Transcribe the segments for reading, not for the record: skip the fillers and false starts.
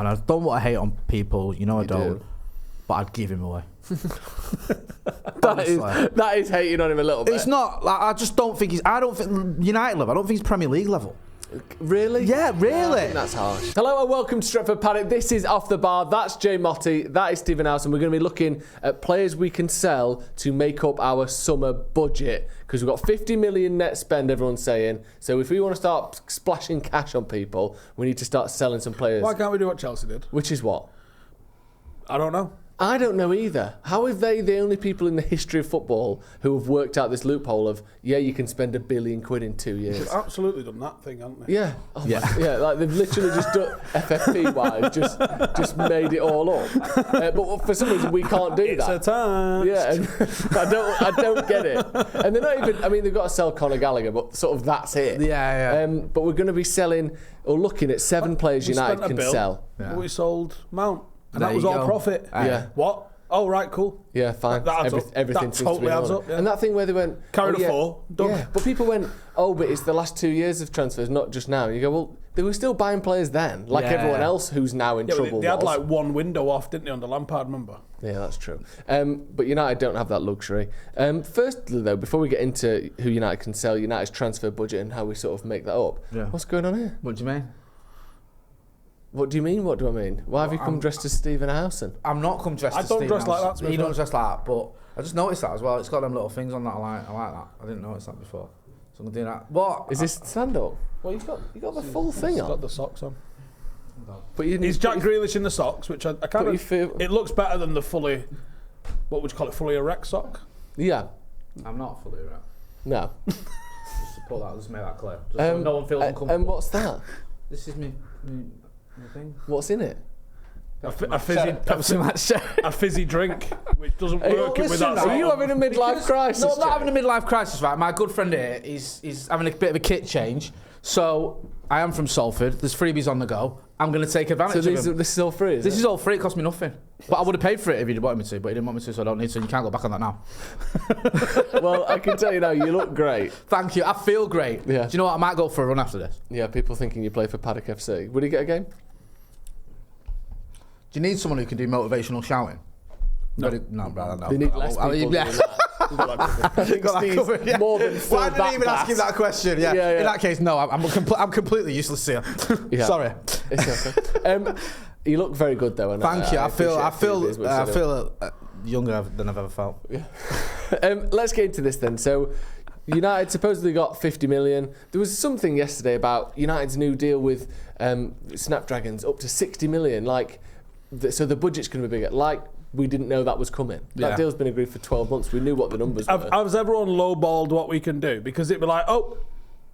and I don't want to hate on people, I don't, do. but I'd give him away. that is hating on him a little bit. It's not. Like, I just don't think I don't think United level. I don't think he's Premier League level. Really? Yeah, really. I think that's harsh. Hello and welcome to Stretford Paddock. This is Off the Bar. That's Jay Motty. That is Ste Howson. We're going to be looking at players we can sell to make up our summer budget, because we've got 50 million net spend, everyone's saying. So if we want to start splashing cash on people, we need to start selling some players. Why can't we do what Chelsea did? Which is what? I don't know. I don't know either. How are they the only people in the history of football who have worked out this loophole of, you can spend £1 billion in 2 years? They've absolutely done that thing, haven't they? Yeah. Oh yeah, like they've literally just done FFP-wise, just made it all up. But for some reason we can't do that. It's a time. Yeah, and I don't get it. And they're not even. I mean, they've got to sell Conor Gallagher, but sort of that's it. Yeah. But we're going to be selling or looking at 7 players United can sell. Yeah. We sold Mount. And There that was you all go. profit. Yeah. What? Oh, right, cool. Yeah, fine. That adds up. Everything That seems totally to be adds on. up, yeah. And that thing where they went Carried a 4. Done. Yeah, but people went, but it's the last 2 years of transfers, not just now. You go, well, they were still buying players then, like everyone else who's now in trouble. They had like one window off, didn't they, under Lampard, remember? Yeah, that's true. But United don't have that luxury. Firstly, though, before we get into who United can sell, United's transfer budget and how we sort of make that up, what's going on here? What do you mean? What do you mean? What do I mean? Why have you come dressed as Ste Howson? I'm not come dressed. I don't dress like that. He don't dress like that, but I just noticed that as well. It's got them little things on that. I like that. I didn't notice that before, so I'm gonna do that. What Is this stand up? Well, you got the full thing He's on. got the socks on. But you He's Jack Grealish in the socks, which I kind of. feel. It looks better than the fully, what would you call it, fully erect sock? Yeah. I'm not fully right. No. Just to put that, just make that clear. Just so no one feels uncomfortable. And what's that? This is me thing. What's in it? A fizzy drink, which doesn't work with that. Are you having a midlife crisis? No, I'm not having a midlife crisis, right? My good friend here is having a bit of a kit change. So I am from Salford. There's freebies on the go. I'm going to take advantage of them. This is all free, This is all free. It cost me nothing. But I would have paid for it if you'd wanted me to, but he didn't want me to, so I don't need to. You can't go back on that now. Well, I can tell you now, you look great. Thank you. I feel great. Yeah. Do you know what? I might go for a run after this. Yeah, people thinking you play for Paddock FC. Would he get a game? Do you need someone who can do motivational shouting? No, brother, no. They need less people doing that. I think Steve's more than filled Why didn't that I even ask you glass. that question? Yeah. In that case, no. I'm completely useless here. Yeah. Sorry. It's okay. You look very good though. And Thank you. I feel feel younger than I've ever felt. Yeah. Let's get into this then. So, United supposedly got 50 million. There was something yesterday about United's new deal with Snapdragons up to 60 million. So the budget's going to be bigger. We didn't know that was coming. That deal's been agreed for 12 months. We knew what the numbers were. Has everyone lowballed what we can do? Because it'd be like,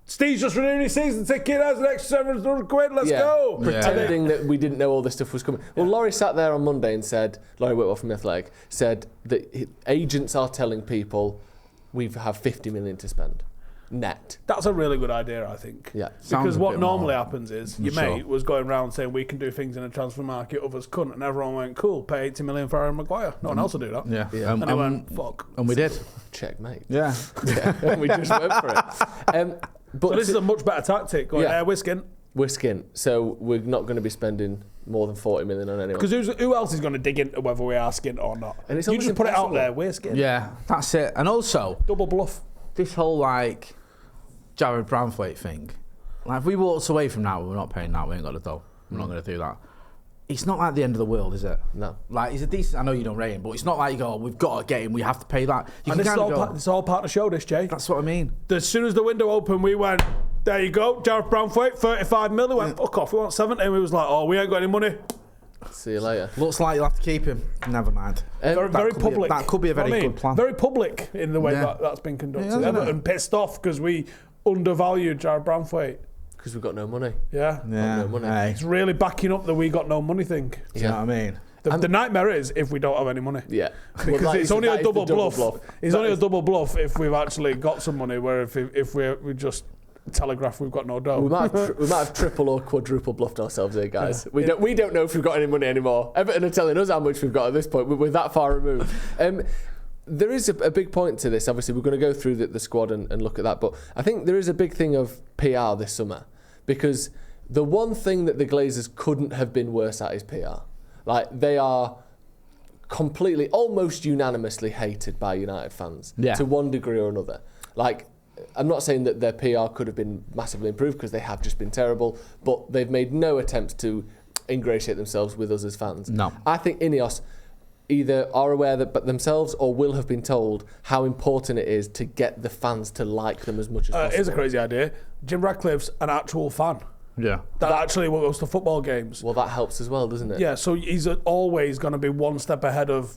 Steve's just renewing his season ticket, has an extra 700 quid, let's go. Pretending that we didn't know all this stuff was coming. Well, Laurie sat there on Monday and said, Laurie Whitwell from The Athletic, said that agents are telling people we have 50 million to spend. Net. That's a really good idea, I think. Yeah. Because what normally happens is your mate was going around saying we can do things in a transfer market, others couldn't, and everyone went, cool, pay 80 million for Aaron Maguire. No one else will do that. Yeah. And they went, fuck. And we did. Checkmate. Yeah. And we just went for it. But so this is a much better tactic. Going, we're skint. We're skint. So we're not going to be spending more than 40 million on anyone. Because who else is going to dig into whether we are skint or not? And it's you just put it out there, we're skint. Yeah, that's it. And also, double bluff. This whole Jared Branthwaite thing. If we walked away from that, we're not paying that. We ain't got the dough. We're not going to do that. It's not like the end of the world, is it? No. He's a decent. I know you don't rate him, but it's not like you go, we've got to get him. We have to pay that. And this is all part of the show, this, Jay. That's what I mean. As soon as the window opened, we went, there you go, Jared Branthwaite, 35 million. We went, fuck off, we want 70. And we was like, we ain't got any money. See you later. Looks like you'll have to keep him. Never mind. Very public. That could be a very good plan. Very public in the way that's been conducted. Everton pissed off because we undervalued Jared Branthwaite. Because we've got no money. Yeah. No money. Hey. It's really backing up the we got no money thing. Do you know what I mean? The nightmare is if we don't have any money. Yeah. Because it's only a double bluff. It's only a double bluff if we've actually got some money, where if we just telegraph we've got no dough. We might have triple or quadruple bluffed ourselves here, guys. Yeah. We don't know if we've got any money anymore. Everton are telling us how much we've got at this point. We're that far removed. There is a big point to this. Obviously, we're going to go through the squad and look at that. But I think there is a big thing of PR this summer, because The one thing that the Glazers couldn't have been worse at is PR. Like, they are completely, almost unanimously hated by United fans to one degree or another. Like, I'm not saying that their PR could have been massively improved because they have just been terrible, but they've made no attempt to ingratiate themselves with us as fans. No. I think Ineos either are aware that but themselves or will have been told how important it is to get the fans to like them as much as possible. Here's a crazy idea. Jim Ratcliffe's an actual fan. Yeah. That actually goes to football games. Well, that helps as well, doesn't it? Yeah, so he's always going to be one step ahead of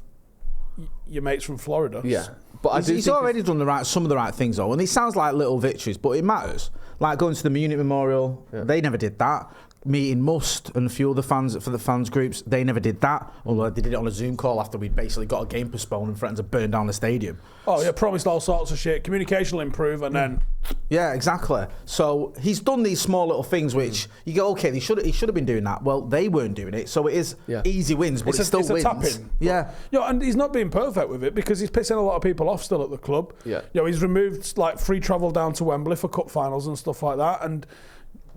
your mates from Florida. Yeah. But He's already done some of the right things, though, and it sounds like little victories, but it matters. Like going to the Munich Memorial, they never did that. Meeting Must and a few other fans for the fans groups, they never did that. Although they did it on a Zoom call after we'd basically got a game postponed and threatened to burn down the stadium. Oh yeah, promised all sorts of shit. Communication will improve, and then yeah, exactly. So he's done these small little things which you go, okay, he should have been doing that. Well, they weren't doing it, so it is easy wins, but it's still wins. Tap-in. Yeah, and he's not being perfect with it because he's pissing a lot of people off still at the club. Yeah, he's removed like free travel down to Wembley for cup finals and stuff like that, and.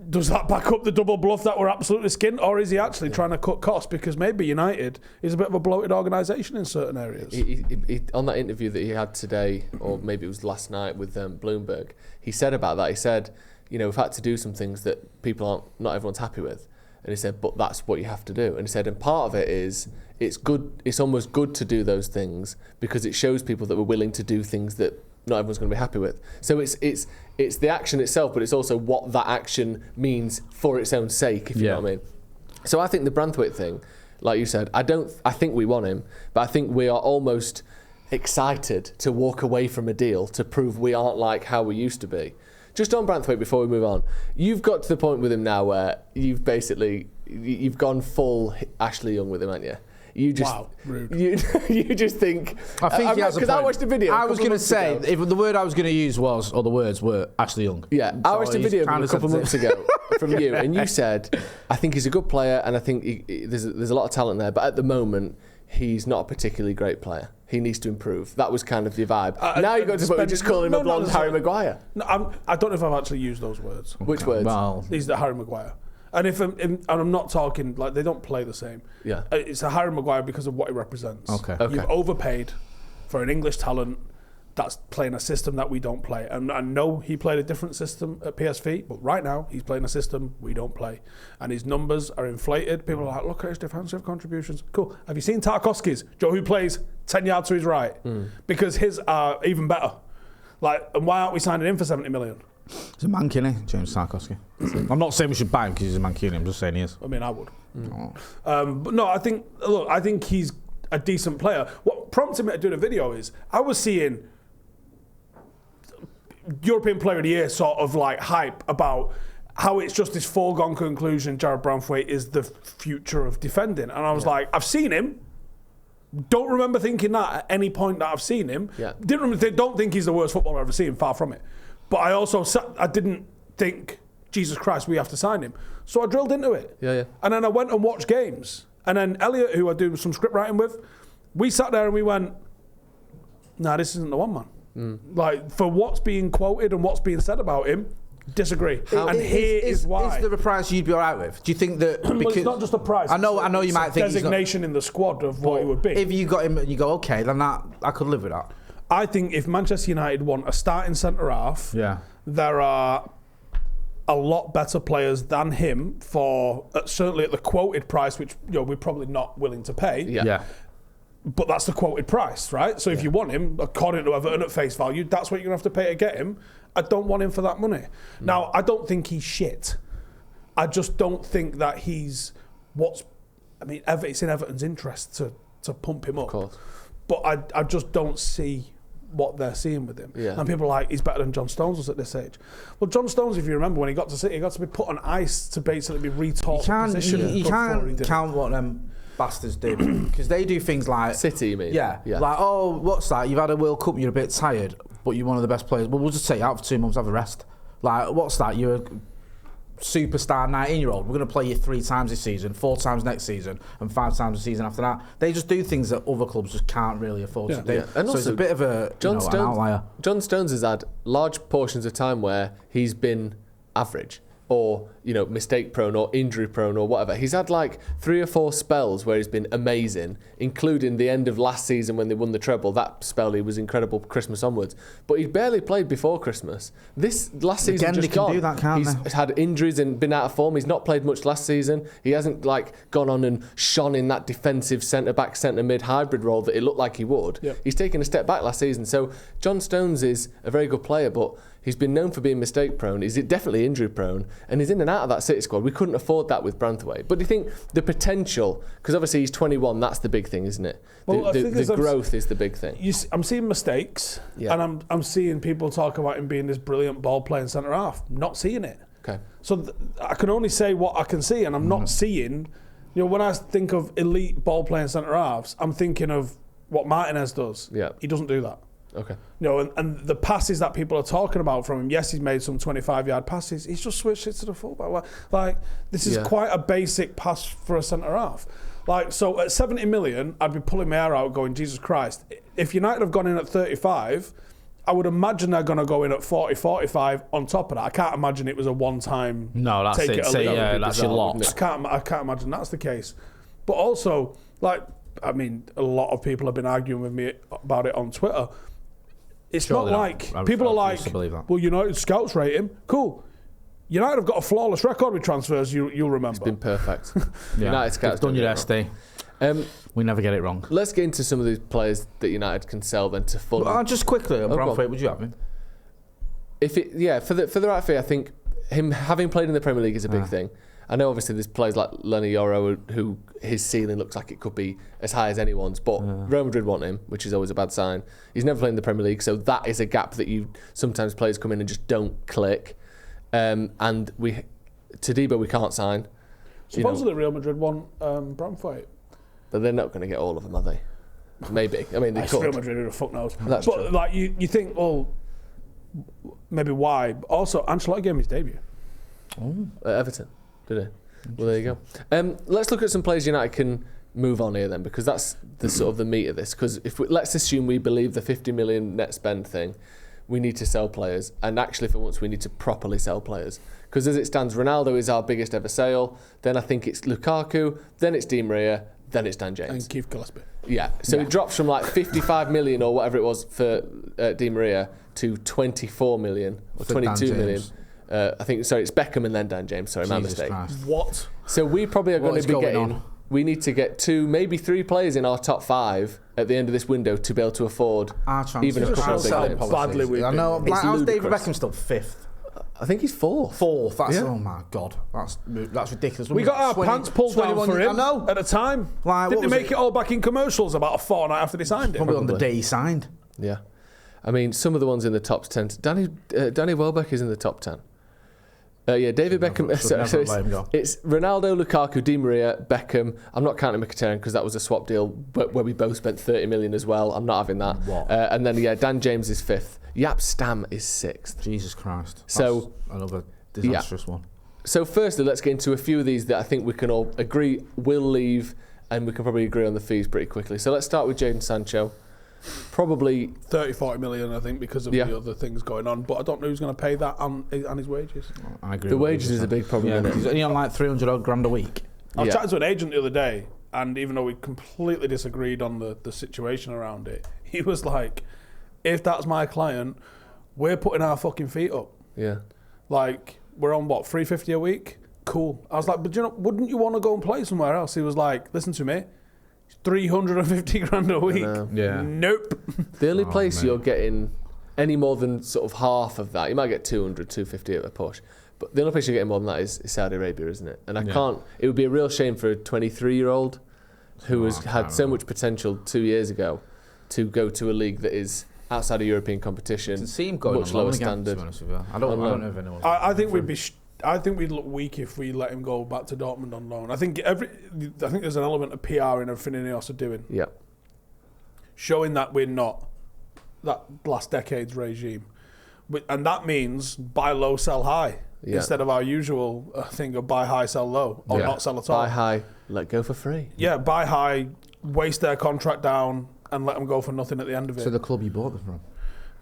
Does that back up the double bluff that we're absolutely skinned, or is he actually trying to cut costs? Because maybe United is a bit of a bloated organisation in certain areas. He, on that interview that he had today, or maybe it was last night with Bloomberg, he said about that. He said, we've had to do some things that not everyone's happy with, and he said, but that's what you have to do. And he said, and part of it is it's good. It's almost good to do those things because it shows people that we're willing to do things that not everyone's going to be happy with. So it's the action itself, but it's also what that action means for its own sake, if you know what I mean. So I think the Branthwaite thing, like you said, I think we want him, but I think we are almost excited to walk away from a deal to prove we aren't like how we used to be. Just on Branthwaite before we move on, you've got to the point with him now where you've gone full Ashley Young with him, haven't you? Wow, rude. You just think. I think he has a point. Because I watched the video. I was going to say, if the word I was going to use the words were Ashley Young. Yeah, I watched a video a couple of months ago from you, and you said, I think he's a good player, and I think there's a lot of talent there, but at the moment, he's not a particularly great player. He needs to improve. That was kind of the vibe. Now you've got to put just calling him a blonde Harry Maguire. No, I don't know if I've actually used those words. Okay. Which words? Well, he's the Harry Maguire. And I'm not talking like they don't play the same. Yeah, it's a Harry Maguire because of what he represents. Okay. You've overpaid for an English talent that's playing a system that we don't play. And I know he played a different system at PSV, but right now he's playing a system we don't play, and his numbers are inflated. People are like, look at his defensive contributions. Cool. Have you seen Tarkowski's? Joe, who plays 10 yards to his right, because his are even better. Like, and why aren't we signing him for 70 million? He's a Mancini, James Tarkowski. I'm not saying we should buy him because he's a Mancini. I'm just saying he is. I mean, I would. But no, I think he's a decent player. What prompted me to do the video is I was seeing European Player of the Year sort of like hype about how it's just this foregone conclusion Jared Branthwaite is the future of defending. And I was like, I've seen him. Don't remember thinking that at any point that I've seen him. Yeah. Don't think he's the worst footballer I've ever seen, far from it. But I didn't think, Jesus Christ, we have to sign him. So I drilled into it. Yeah. And then I went and watched games. And then Elliot, who I do some script writing with, we sat there and we went, nah, this isn't the one, man. Like, for what's being quoted and what's being said about him, disagree. Here is why. Is there a price you'd be all right with? Do you think that... Well, it's not just a price. I know you might think designation in the squad of what it would be. If you got him and you go, okay, then I could live with that. I think if Manchester United want a starting centre-half, there are a lot better players than him for certainly at the quoted price, which we're probably not willing to pay. Yeah. But that's the quoted price, right? So if you want him, according to Everton at face value, that's what you're going to have to pay to get him. I don't want him for that money. Now, I don't think he's shit. I just don't think that he's it's in Everton's interest to pump him up. Of course. But I just don't see what they're seeing with him. Yeah. And people are like, he's better than John Stones was at this age. Well, John Stones, if you remember, when he got to City, he got to be put on ice to basically be retaught the position. You can't count what them bastards do, because they do things like... City, you mean? Yeah. Like, oh, what's that? You've had a World Cup, you're a bit tired, but you're one of the best players. Well, we'll just take you out for 2 months, have a rest. Like, what's that? You're a superstar 19-year-old. We're going to play you 3 times this season, 4 times next season, and 5 times the season after that. They just do things that other clubs just can't really afford to do. Yeah. And so also, it's a bit of an outlier. John Stones has had large portions of time where he's been average or mistake prone or injury prone or whatever. He's had like 3 or 4 spells where he's been amazing, including the end of last season when they won the treble. That spell he was incredible Christmas onwards, but he barely played before Christmas. This last season Again, just they can gone. do that, can't they? He's had injuries and been out of form. He's not played much last season. He hasn't gone on and shone in that defensive centre back centre mid hybrid role that it looked like he would. Yep. He's taken a step back last season. So John Stones is a very good player, but he's been known for being mistake prone. He's definitely injury prone, and he's in and out of that City squad. We couldn't afford that with Branthwaite. But do you think the potential, because obviously he's 21, that's the big thing, isn't it? Well, the growth is the big thing. I'm seeing mistakes, and I'm seeing people talk about him being this brilliant ball playing centre half. Not seeing it. Okay. So I can only say what I can see, and I'm not seeing. When I think of elite ball playing centre halves, I'm thinking of what Martinez does. Yeah. He doesn't do that. Okay. And the passes that people are talking about from him, yes, he's made some 25-yard passes. He's just switched it to the fullback. Like, this is quite a basic pass for a centre-half. So at 70 million, I'd be pulling my hair out going, Jesus Christ. If United have gone in at 35, I would imagine they're going to go in at 40, 45 on top of that. I can't imagine it was a one-time No, that's take it. a Say, little. that's your lot. I can't imagine that's the case. But also, a lot of people have been arguing with me about it on Twitter. It's Surely not like people are like, well, United scouts rate him. Cool. United have got a flawless record with transfers. You'll remember. It's been perfect. Yeah. United scouts It's done your SD. We never get it wrong. Let's get into some of these players that United can sell then to Fulham. Well, just quickly on Branthwaite, would you have him? For the right fee, I think him having played in the Premier League is a big thing. I know obviously there's players like Lenny Yoro who his ceiling looks like it could be as high as anyone's, but Real Madrid want him, which is always a bad sign. He's never played in the Premier League, so that is a gap that sometimes players come in and just don't click. And Todibo we can't sign. Supposedly Real Madrid want Branthwaite. But they're not going to get all of them, are they? Maybe. I mean, they could. Real Madrid, who the fuck knows? That's true. You think, well, maybe why? But also, Ancelotti gave him his debut. At Everton, did he? Well, there you go. Let's look at some players United can move on here then, because that's the sort of the meat of this. Because let's assume we believe the 50 million net spend thing, we need to sell players, and actually for once we need to properly sell players. Because as it stands, Ronaldo is our biggest ever sale. Then I think it's Lukaku. Then it's Di Maria. Then it's Dan James. And Keith Gillespie. Yeah. So it drops from 55 million or whatever it was for Di Maria to 24 million or 22 million. I think, sorry, it's Beckham and then Dan James. Sorry, my mistake. Christ. What? So we probably are going to be getting... We need to get 2, maybe 3 players in our top 5 at the end of this window to be able to afford even a couple of big names. Badly we've been. I know. How's David Beckham still 5th? I think he's 4th. 4th. That's oh my god. That's ridiculous. We got our pants pulled down for him at a time. Didn't they make it all back in commercials about a fortnight after they signed it? Probably on the day he signed. Yeah. I mean, some of the ones in the top 10. Danny Welbeck is in the top 10. David Beckham. It's Ronaldo, Lukaku, Di Maria, Beckham. I'm not counting Mkhitaryan because that was a swap deal, but where we both spent 30 million as well. I'm not having that. And then Dan James is 5th. Jaap Stam is 6th. Jesus Christ. That's another disastrous one. So firstly, let's get into a few of these that I think we can all agree will leave, and we can probably agree on the fees pretty quickly. So let's start with Jadon Sancho. Probably 30-40 million, I think, because of the other things going on. But I don't know who's going to pay that on his wages. I agree. The wages is a big problem. Yeah, he's only on like 300 odd grand a week. I was chatting to an agent the other day, and even though we completely disagreed on the situation around it, he was like, if that's my client, we're putting our fucking feet up. Yeah. Like, we're on, what, 350 a week? Cool. I was like, but wouldn't you want to go and play somewhere else? He was like, listen to me, 350 grand a week. Yeah. Nope. The only place you're getting any more than sort of half of that, you might get 200, 250 at a push, but the only place you're getting more than that is Saudi Arabia, isn't it? And it would be a real shame for a 23-year-old who has had so much potential 2 years ago to go to a league that is outside of European competition, much lower standard. I don't know if anyone. I think we'd look weak if we let him go back to Dortmund on loan. I think there's an element of PR in everything Ineos are doing. Yeah. Showing that we're not that last decade's regime. And that means buy low, sell high. Yeah. Instead of our usual thing of buy high, sell low, or not sell at all. Buy high, let go for free. Yeah, buy high, waste their contract down, and let them go for nothing at the end of it. So the club you bought them from?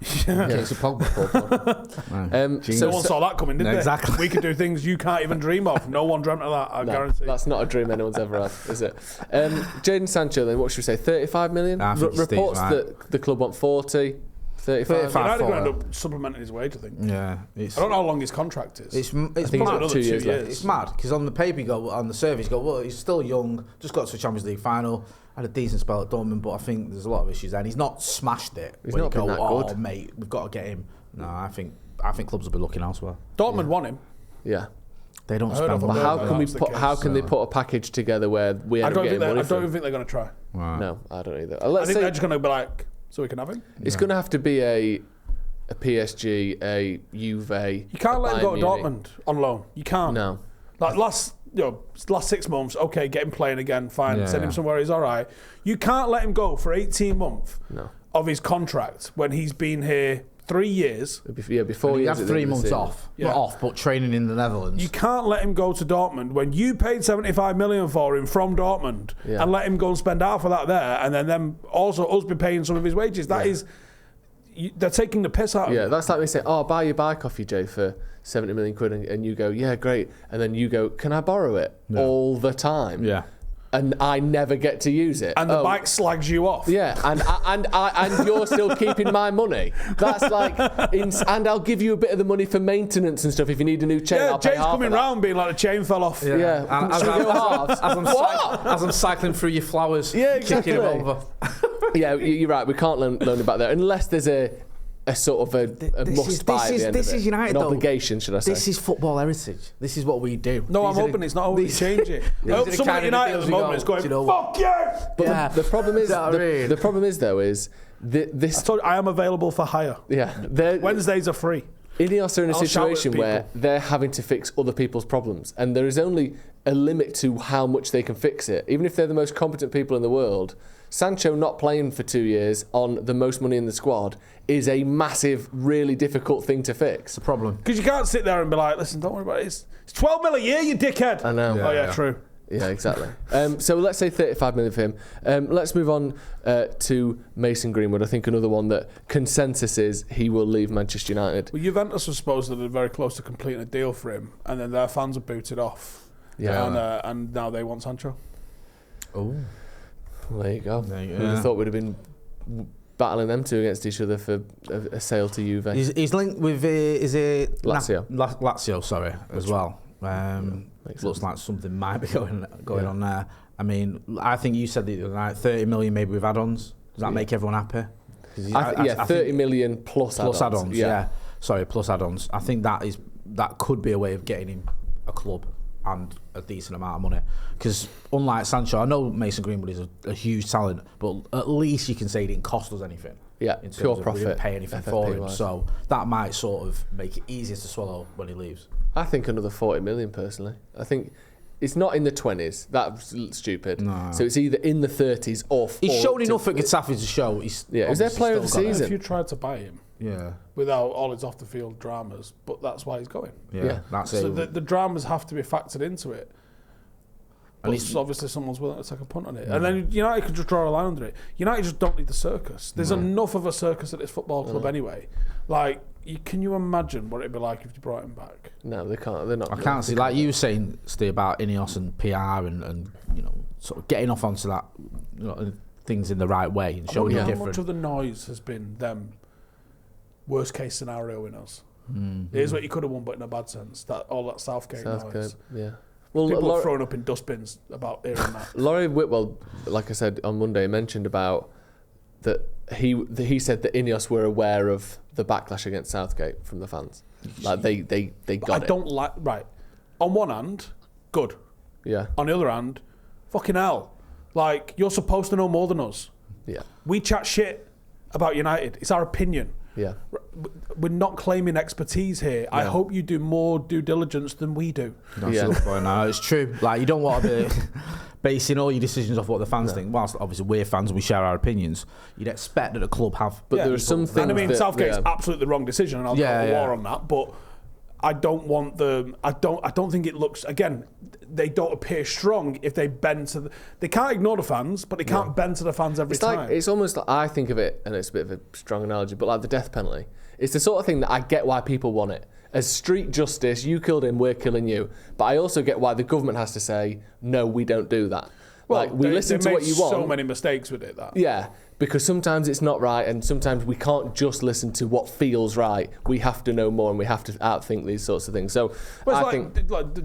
It's a Pogba. No one saw that coming, did they? Exactly. We could do things you can't even dream of. No one dreamt of that, I guarantee. That's not a dream anyone's ever had, is it? Jadon Sancho, then, what should we say? 35 million? I think Reports right. that the club want 40, 35. United going to end up supplementing his wage, I think. Yeah. I don't know how long his contract is. It's I think mad. it's another 2 years left. It's mad because on the paper, you go on the survey, you go, well, he's still young, just got to a Champions League final, had a decent spell at Dortmund, but I think there's a lot of issues there. And he's not smashed it. He's not been that good. Mate, we've got to get him. No, I think clubs will be looking elsewhere. Dortmund want him. Yeah. They don't I heard spend of money. a How Yeah, can we that's the put? case, How can they put a package together where we I end up don't getting money even from? think they're going to try. Right. No, I don't either. I Let's think say they're just going to be like, so we can have him. it's going to have to be a PSG, a Juve. You can't let him go to Bayern Munich. Dortmund on loan. You can't. No. Like last 6 months, okay, get him playing again, fine. Yeah. Send him somewhere he's all right. You can't let him go for 18 months of his contract when he's been here 3 years. Yeah, before You he have ends at the 3 end of the months season. off. Yeah. Not off, but training in the Netherlands. You can't let him go to Dortmund when you paid 75 million for him from Dortmund Yeah. and let him go and spend half of that there, and then them also us be paying some of his wages. That is, they're taking the piss out of Yeah, him. that's like me saying, "Oh, I'll buy your bike off you, Jay, for 70 million quid," and you go, "Yeah, great," and then you go, "Can I borrow it all the time?" Yeah. And I never get to use it. And the bike slags you off. Yeah, and you're still keeping my money. That's like, and I'll give you a bit of the money for maintenance and stuff if you need a new chain. Yeah, I'll pay Jay's half coming of that. round being like the chain fell off. Yeah, And should we go halves? as I'm cycling through your flowers, Yeah, kicking them exactly. over. Yeah, you're right. We can't loan it back there unless there's a sort of a must buy at the end of it. United, an though. obligation, should I say? This is football heritage. This is what we do. No, These I'm are hoping the- it's not hoping to change it. I hope are the someone kind at of United at deals the you moment go, is going, "Do you know what?" fuck you! But Yeah. the problem is, Do you know what I mean? the problem is though, is this. I told you, I am available for hire. Yeah, Wednesdays are free. Ineos are in a I'll shout at situation where people. they're having to fix other people's problems, and there is only a limit to how much they can fix it. Even if they're the most competent people in the world, Sancho not playing for 2 years on the most money in the squad is a massive, really difficult thing to fix. It's a problem. Because you can't sit there and be like, listen, don't worry about it. It's 12 mil a year, you dickhead. I know. Oh, yeah, true. Yeah, exactly. So let's say 35 million for him. Let's move on to Mason Greenwood. I think another one that consensus is he will leave Manchester United. Well, Juventus was supposed to be very close to completing a deal for him, and then their fans are booted off. Yeah. And now they want Sancho. Oh. Well, there you go. There you go. Who'd have Yeah. thought we'd have been battling them two against each other for a sale to Juve. He's linked with is it Lazio. Lazio, sorry, as well. Makes Looks sense. like something might be going on there. I mean, I think you said the other night 30 million maybe with add-ons. Does that make everyone happy? 'Cause I 30 think million plus add-ons. Yeah. Sorry, plus add-ons. I think that could be a way of getting him a club and a decent amount of money. Because unlike Sancho, I know Mason Greenwood is a huge talent, but at least you can say he didn't cost us anything. Yeah, In terms pure of we profit. didn't pay anything for him, FFP-wise. so that might sort of make it easier to swallow when he leaves. I think another 40 million personally. I think it's not in the 20s. That's stupid. No. So it's either in the 30s or... He's or shown to- enough at Getafe to show he's Yeah, is there obviously player of the still got it. season? If you tried to buy him Yeah, without all his off-the-field dramas, but that's why he's going. yeah, that's So it. the dramas have to be factored into it. And But he's- obviously someone's willing to take a punt on it. And then United could just draw a line under it. United just don't need the circus. There's enough of a circus at this football club anyway. Like, can you imagine what it'd be like if you brought him back? No, they can't. They're not. I can't see, like you were saying, Steve, about Ineos and PR and you know, sort of getting off onto that, you know, things in the right way and I showing wonder you how different. much of the noise has been them worst case scenario in us. Mm. Here's what you could have won, but in a bad sense. That all that Southgate noise. Yeah. Well, People are throwing up in dustbins about hearing that. Laurie Whitwell, like I said on Monday, mentioned about that he said that Ineos were aware of the backlash against Southgate from the fans. Like they got I it. don't like. Right. On one hand, good. Yeah. On the other hand, fucking hell. Like, you're supposed to know more than us. Yeah. We chat shit about United. It's our opinion. Yeah. We're not claiming expertise here. I hope you do more due diligence than we do. That's Yeah. your point. No, it's true. Like, you don't want to be basing all your decisions off what the fans think. Whilst obviously we're fans and we share our opinions, you'd expect that the club have. But there are some things. And I mean, that, Southgate's absolutely the wrong decision, and I'll go to war on that. But I don't want the. I don't think it looks. Again, they don't appear strong if they bend to they can't ignore the fans, but they can't bend to the fans every time. It's almost like, I think of it, and it's a bit of a strong analogy, but like the death penalty. It's the sort of thing that I get why people want it. As street justice, you killed him, we're killing you. But I also get why the government has to say, no, we don't do that. Well, we listen to what you want. So many mistakes with it. Yeah, because sometimes it's not right, and sometimes we can't just listen to what feels right. We have to know more, and we have to outthink these sorts of things. So I think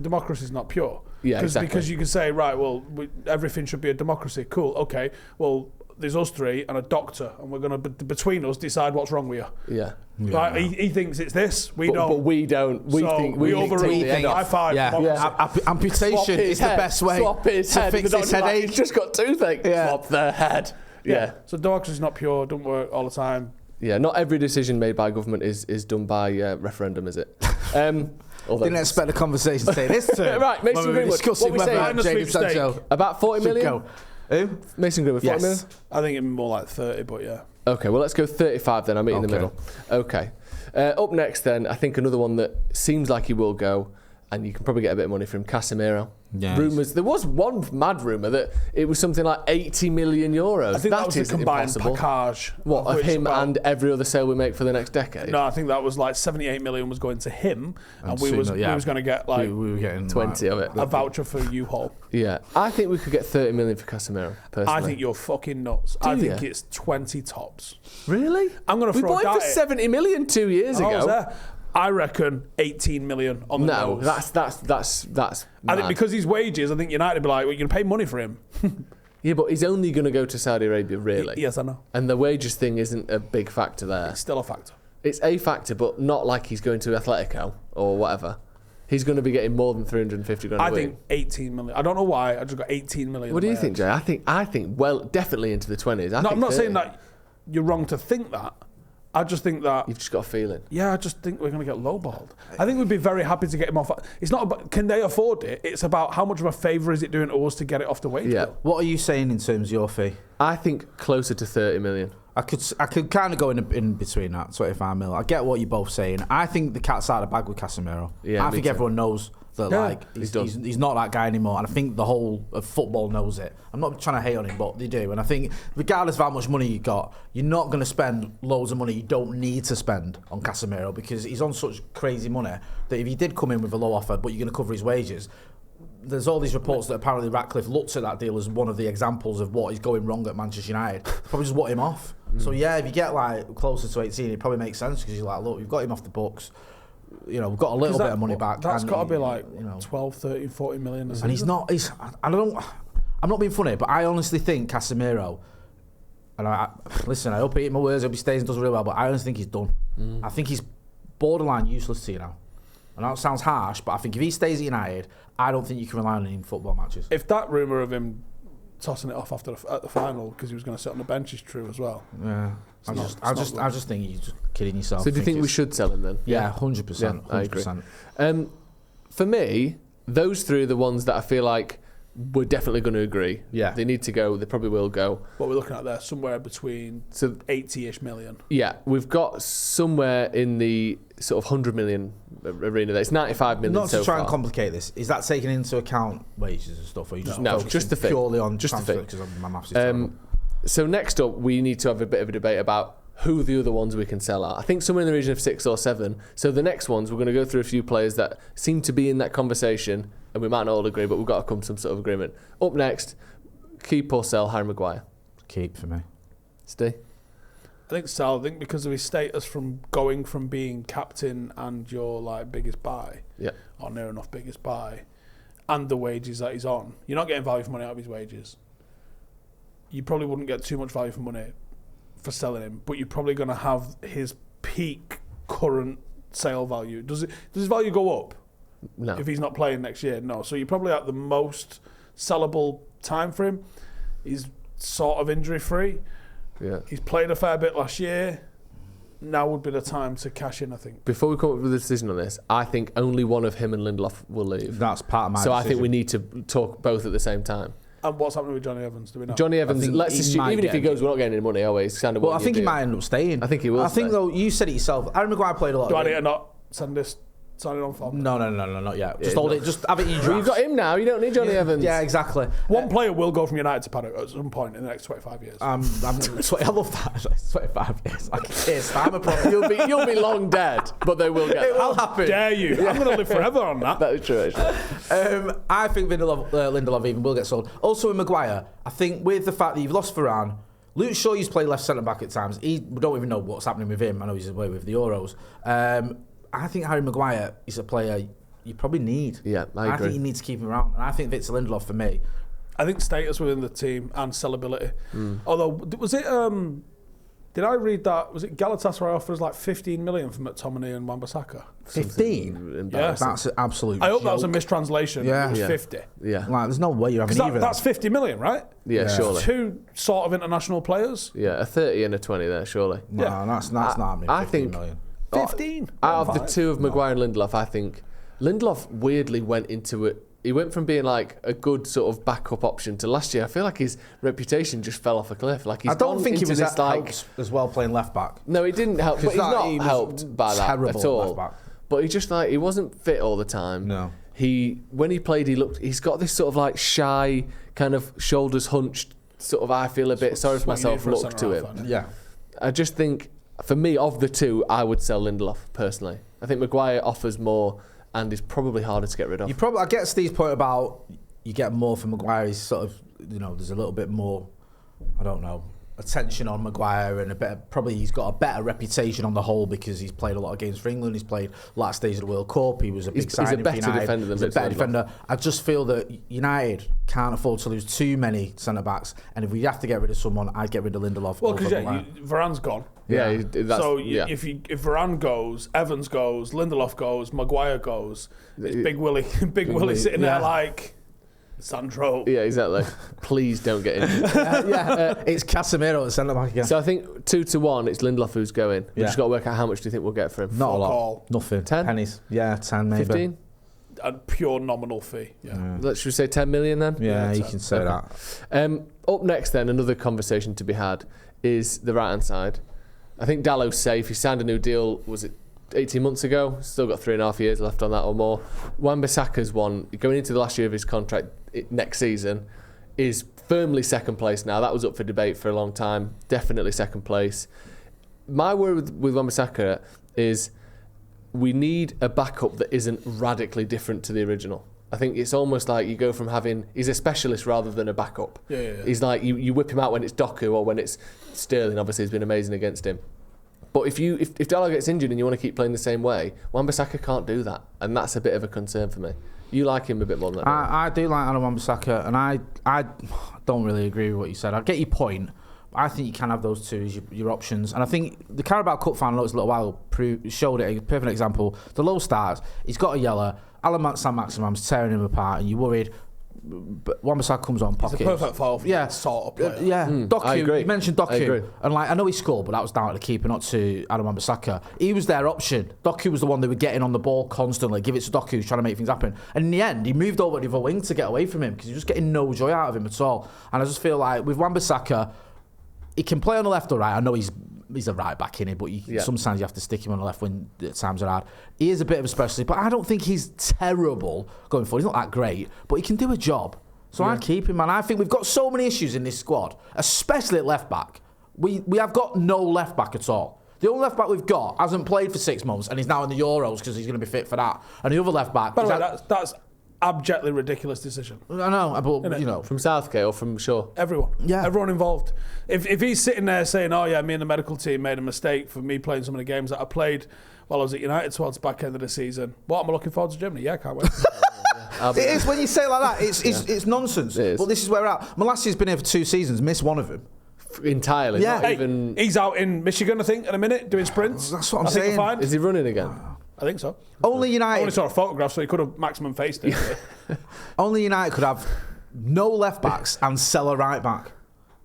democracy is not pure. Yeah, exactly. Because you can say, right, well, everything should be a democracy. Cool, okay. Well, there's us three and a doctor, and we're going to, between us, decide what's wrong with you. Yeah. Like, he thinks it's this, we don't. But we don't. We think high five. Amputation is the best way to fix his headache. He's just got toothache. Swap their head. Yeah. So democracy is not pure, don't work all the time. Yeah, not every decision made by government is done by referendum, is it? Didn't expect the conversation to take this turn. Right, Mason Greenwood. Discussing what we whether Jadon Sancho about 40 million? Who? Mason Greenwood, 40 million? I think it's more like 30, but yeah. Okay, well, let's go 35 then. I'll meet in the middle. Okay. Up next then, I think another one that seems like he will go, and you can probably get a bit of money from Casemiro. Yes. Rumours. There was one mad rumour that it was something like 80 million euros. I think that was a combined package. What, of him and every other sale we make for the next decade? No, I think that was like 78 million was going to him, and we was going to get like we were getting 20 of it. A voucher for U-Haul. Yeah, I think we could get 30 million for Casemiro, personally. I think you're fucking nuts. I think it's 20 tops. Really? I'm going to throw we bought him for 70 million 2 years ago. I reckon 18 million on the nose. That's I think because his wages, I think United would be like, well, you're going to pay money for him. Yeah, but he's only going to go to Saudi Arabia, really. Yes, I know. And the wages thing isn't a big factor there. It's still a factor. It's a factor, but not like he's going to Atletico or whatever. He's going to be getting more than 350 grand a week. I think 18 million. I don't know why. I just got 18 million. What do you think, Jay? I think well, definitely into the 20s. I'm not saying that you're wrong to think that. I just think that... You've just got a feeling. Yeah, I just think we're going to get lowballed. I think we'd be very happy to get him off. It's not about, can they afford it? It's about how much of a favour is it doing to us to get it off the wage bill. What are you saying in terms of your fee? I think closer to 30 million. I could kind of go in between that, 25 mil. I get what you're both saying. I think the cat's out of the bag with Casemiro. Yeah, I think everyone knows that he's not that guy anymore, and I think the whole of football knows it. I'm not trying to hate on him, but they do. And I think regardless of how much money you got, you're not going to spend loads of money you don't need to spend on Casemiro, because he's on such crazy money that if he did come in with a low offer, but you're going to cover his wages, there's all these reports that apparently Ratcliffe looks at that deal as one of the examples of what is going wrong at Manchester United. Probably just want him off. So yeah, if you get like closer to 18, it probably makes sense, because you're like, look, we've got him off the books. You know, we've got a little bit of money back. That's got to be like 12, 13, 40 million. And he's not. I'm not being funny, but I honestly think Casemiro. And listen, I hope he eats my words. I hope he stays and does really well. But I honestly think he's done. I think he's borderline useless to you now. I know it sounds harsh, but I think if he stays at United, I don't think you can rely on him in football matches. If that rumour of him tossing it off at the final because he was going to sit on the bench is true as well. Yeah, I just think you're just kidding yourself. So do you think we should sell him then? Yeah, 100%. I agree. For me, those three are the ones that I feel like we're definitely going to agree. Yeah, they need to go. They probably will go. What we're looking at there, somewhere between 80-ish million. Yeah, we've got somewhere in the sort of 100 million arena there. It's 95 million. Not to try and complicate this, is that taking into account wages and stuff, or you just just the fee, purely on just the fee? Because my maths is terrible. So next up, we need to have a bit of a debate about who the other ones we can sell are. I think somewhere in the region of 6 or 7. So the next ones, we're going to go through a few players that seem to be in that conversation, and we might not all agree, but we've got to come to some sort of agreement. Up next, keep or sell Harry Maguire? Keep for me. Steve? I think sell. I think because of his status from going from being captain and your like biggest buy, or near enough biggest buy, and the wages that he's on, you're not getting value for money out of his wages. You probably wouldn't get too much value for money for selling him, but you're probably going to have his peak current sale value. Does his value go up? No. If he's not playing next year, no. So you're probably at the most sellable time for him. He's sort of injury free. Yeah. He's played a fair bit last year. Now would be the time to cash in, I think. Before we come up with a decision on this, I think only one of him and Lindelof will leave. That's part of my decision. I think we need to talk both at the same time. And what's happening with Johnny Evans? Do we know? Johnny Evans, let's assume, even if he goes, we're not getting any money, are we? Well, I think he might end up staying. I think he will. I think, though, you said it yourself. Harry Maguire played a lot. Do I need to not send this signing on for? No, not yet. Just hold it. Just have it in your Well, you've drafts. got him now. You don't need Johnny Evans. Yeah, exactly. One player will go from United to Paddock at some point in the next 25 years. I love that. Actually. 25 years. Like, it's time a problem. You'll be long dead, but they will get It there. will happen. Dare you? I'm going to live forever on that. That is true, actually. I think Lindelof even will get sold. Also with Maguire, I think with the fact that you've lost Varane, Luke Shaw used to play left centre back at times. We don't even know what's happening with him. I know he's away with the Euros. I think Harry Maguire is a player you probably need. Yeah, I agree. think you need to keep him around. And I think Victor Lindelof for me. I think status within the team and sellability. Although, was it... did I read that? Was it Galatasaray offers like 15 million for McTominay and Wan-Bissaka? 15? Yeah. That's an absolute I hope that joke. was a mistranslation. Yeah. It was Yeah. 50. Yeah. Like, there's no way you're having either. That's 50 million, right? Yeah, surely. Two sort of international players. Yeah, a 30 and a 20 there, surely. No, Yeah. that's not happening. I 15 think- million. 15? Out of the two of Maguire and Lindelof, I think Lindelof weirdly went into it. He went from being like a good sort of backup option to last year. I feel like his reputation just fell off a cliff. Like he's I don't gone think he into was this, helped as well playing left back. No, he didn't help. But he's he not was helped by that terrible at all. left back. But he just he wasn't fit all the time. No. When he played, he's got this sort of like shy, kind of shoulders hunched, sort of I feel a bit sorry for what you need myself for a look to centre-half, him. aren't Yeah. I just think, for me, of the two, I would sell Lindelof personally. I think Maguire offers more and is probably harder to get rid of. I get Steve's point about you get more from Maguire. He's sort of, there's a little bit more, I don't know, attention on Maguire and he's got a better reputation on the whole because he's played a lot of games for England. He's played last days of the World Cup. He was a big signing for United. He's a better defender than He's a better Lindelof. defender. I just feel that United can't afford to lose too many centre backs, and if we have to get rid of someone, I'd get rid of Lindelof. Well, over because Maguire. Varane's gone. Yeah, that's, So yeah. if Varane goes, Evans goes, Lindelof goes, Maguire goes, it's Big Willie, Willie sitting there like Sandro. Yeah, exactly. Please don't get injured. It's Casemiro at centre back again. So I think 2-1, it's Lindelof who's going. We've Yeah. just got to work out how much do you think we'll get for him? Not a lot. all. Nothing. 10? Pennies. Yeah, 10 maybe. 15? A pure nominal fee. Yeah. Should we say 10 million then? Yeah, you 10. can say that. Up next then, another conversation to be had is the right-hand side. I think Dallow's safe. He signed a new deal, was it 18 months ago? Still got 3.5 years left on that or more. Wan-Bissaka's one, going into the last year of his contract next season, is firmly second place now. That was up for debate for a long time. Definitely second place. My word with Wan-Bissaka is we need a backup that isn't radically different to the original. I think it's almost like you go from he's a specialist rather than a backup. Yeah. He's like, you whip him out when it's Doku or when it's Sterling. Obviously, he's been amazing against him. But if Dalot gets injured and you want to keep playing the same way, Wan-Bissaka can't do that. And that's a bit of a concern for me. You like him a bit more than that. I do like Aaron Wan-Bissaka, and I don't really agree with what you said. I get your point. But I think you can have those two as your options. And I think the Carabao Cup final, a little while, showed it. A perfect example. The low starts, he's got a yellow. Alan Saint-Maximum's tearing him apart, and you're worried. But Wan-Bissaka comes on pockets. It's a perfect foul for that sort of player. Doku, I agree. you mentioned I agree. Doku, and I know he scored, but that was down to the keeper, not to Adam Wan-Bissaka. He was their option. Doku was the one they were getting on the ball constantly. Give it to Doku, who's trying to make things happen. And in the end, he moved over to the wing to get away from him because he was just getting no joy out of him at all. And I just feel like with Wan-Bissaka, he can play on the left or right. I know he's a right back in it, but sometimes you have to stick him on the left when the times are hard. He is a bit of a specialist, but I don't think he's terrible going forward. He's not that great, but he can do a job. So I'd keep him, man. I think we've got so many issues in this squad, especially at left back. We have got no left back at all. The only left back we've got hasn't played for 6 months, and he's now in the Euros because he's going to be fit for that. And the other left back, By the way, that's abjectly ridiculous decision. I know, but From Southgate or from Shaw? Everyone. Yeah. Everyone involved. If he's sitting there saying, oh yeah, me and the medical team made a mistake for me playing some of the games that I played while I was at United towards the back end of the season, what am I looking forward to Germany? Yeah, can't wait. It is when you say it like that. It's nonsense. It is. But this is where we're at. Malassi's been here for 2 seasons, missed one of them. Entirely. Yeah. Not Hey, even. he's out in Michigan, I think, in a minute, doing sprints. That's what I'm I think saying. we're fine. Is he running again? I think so. Only I United. only saw a photograph, so he could have maximum faced it. Only United could have no left backs and sell a right back.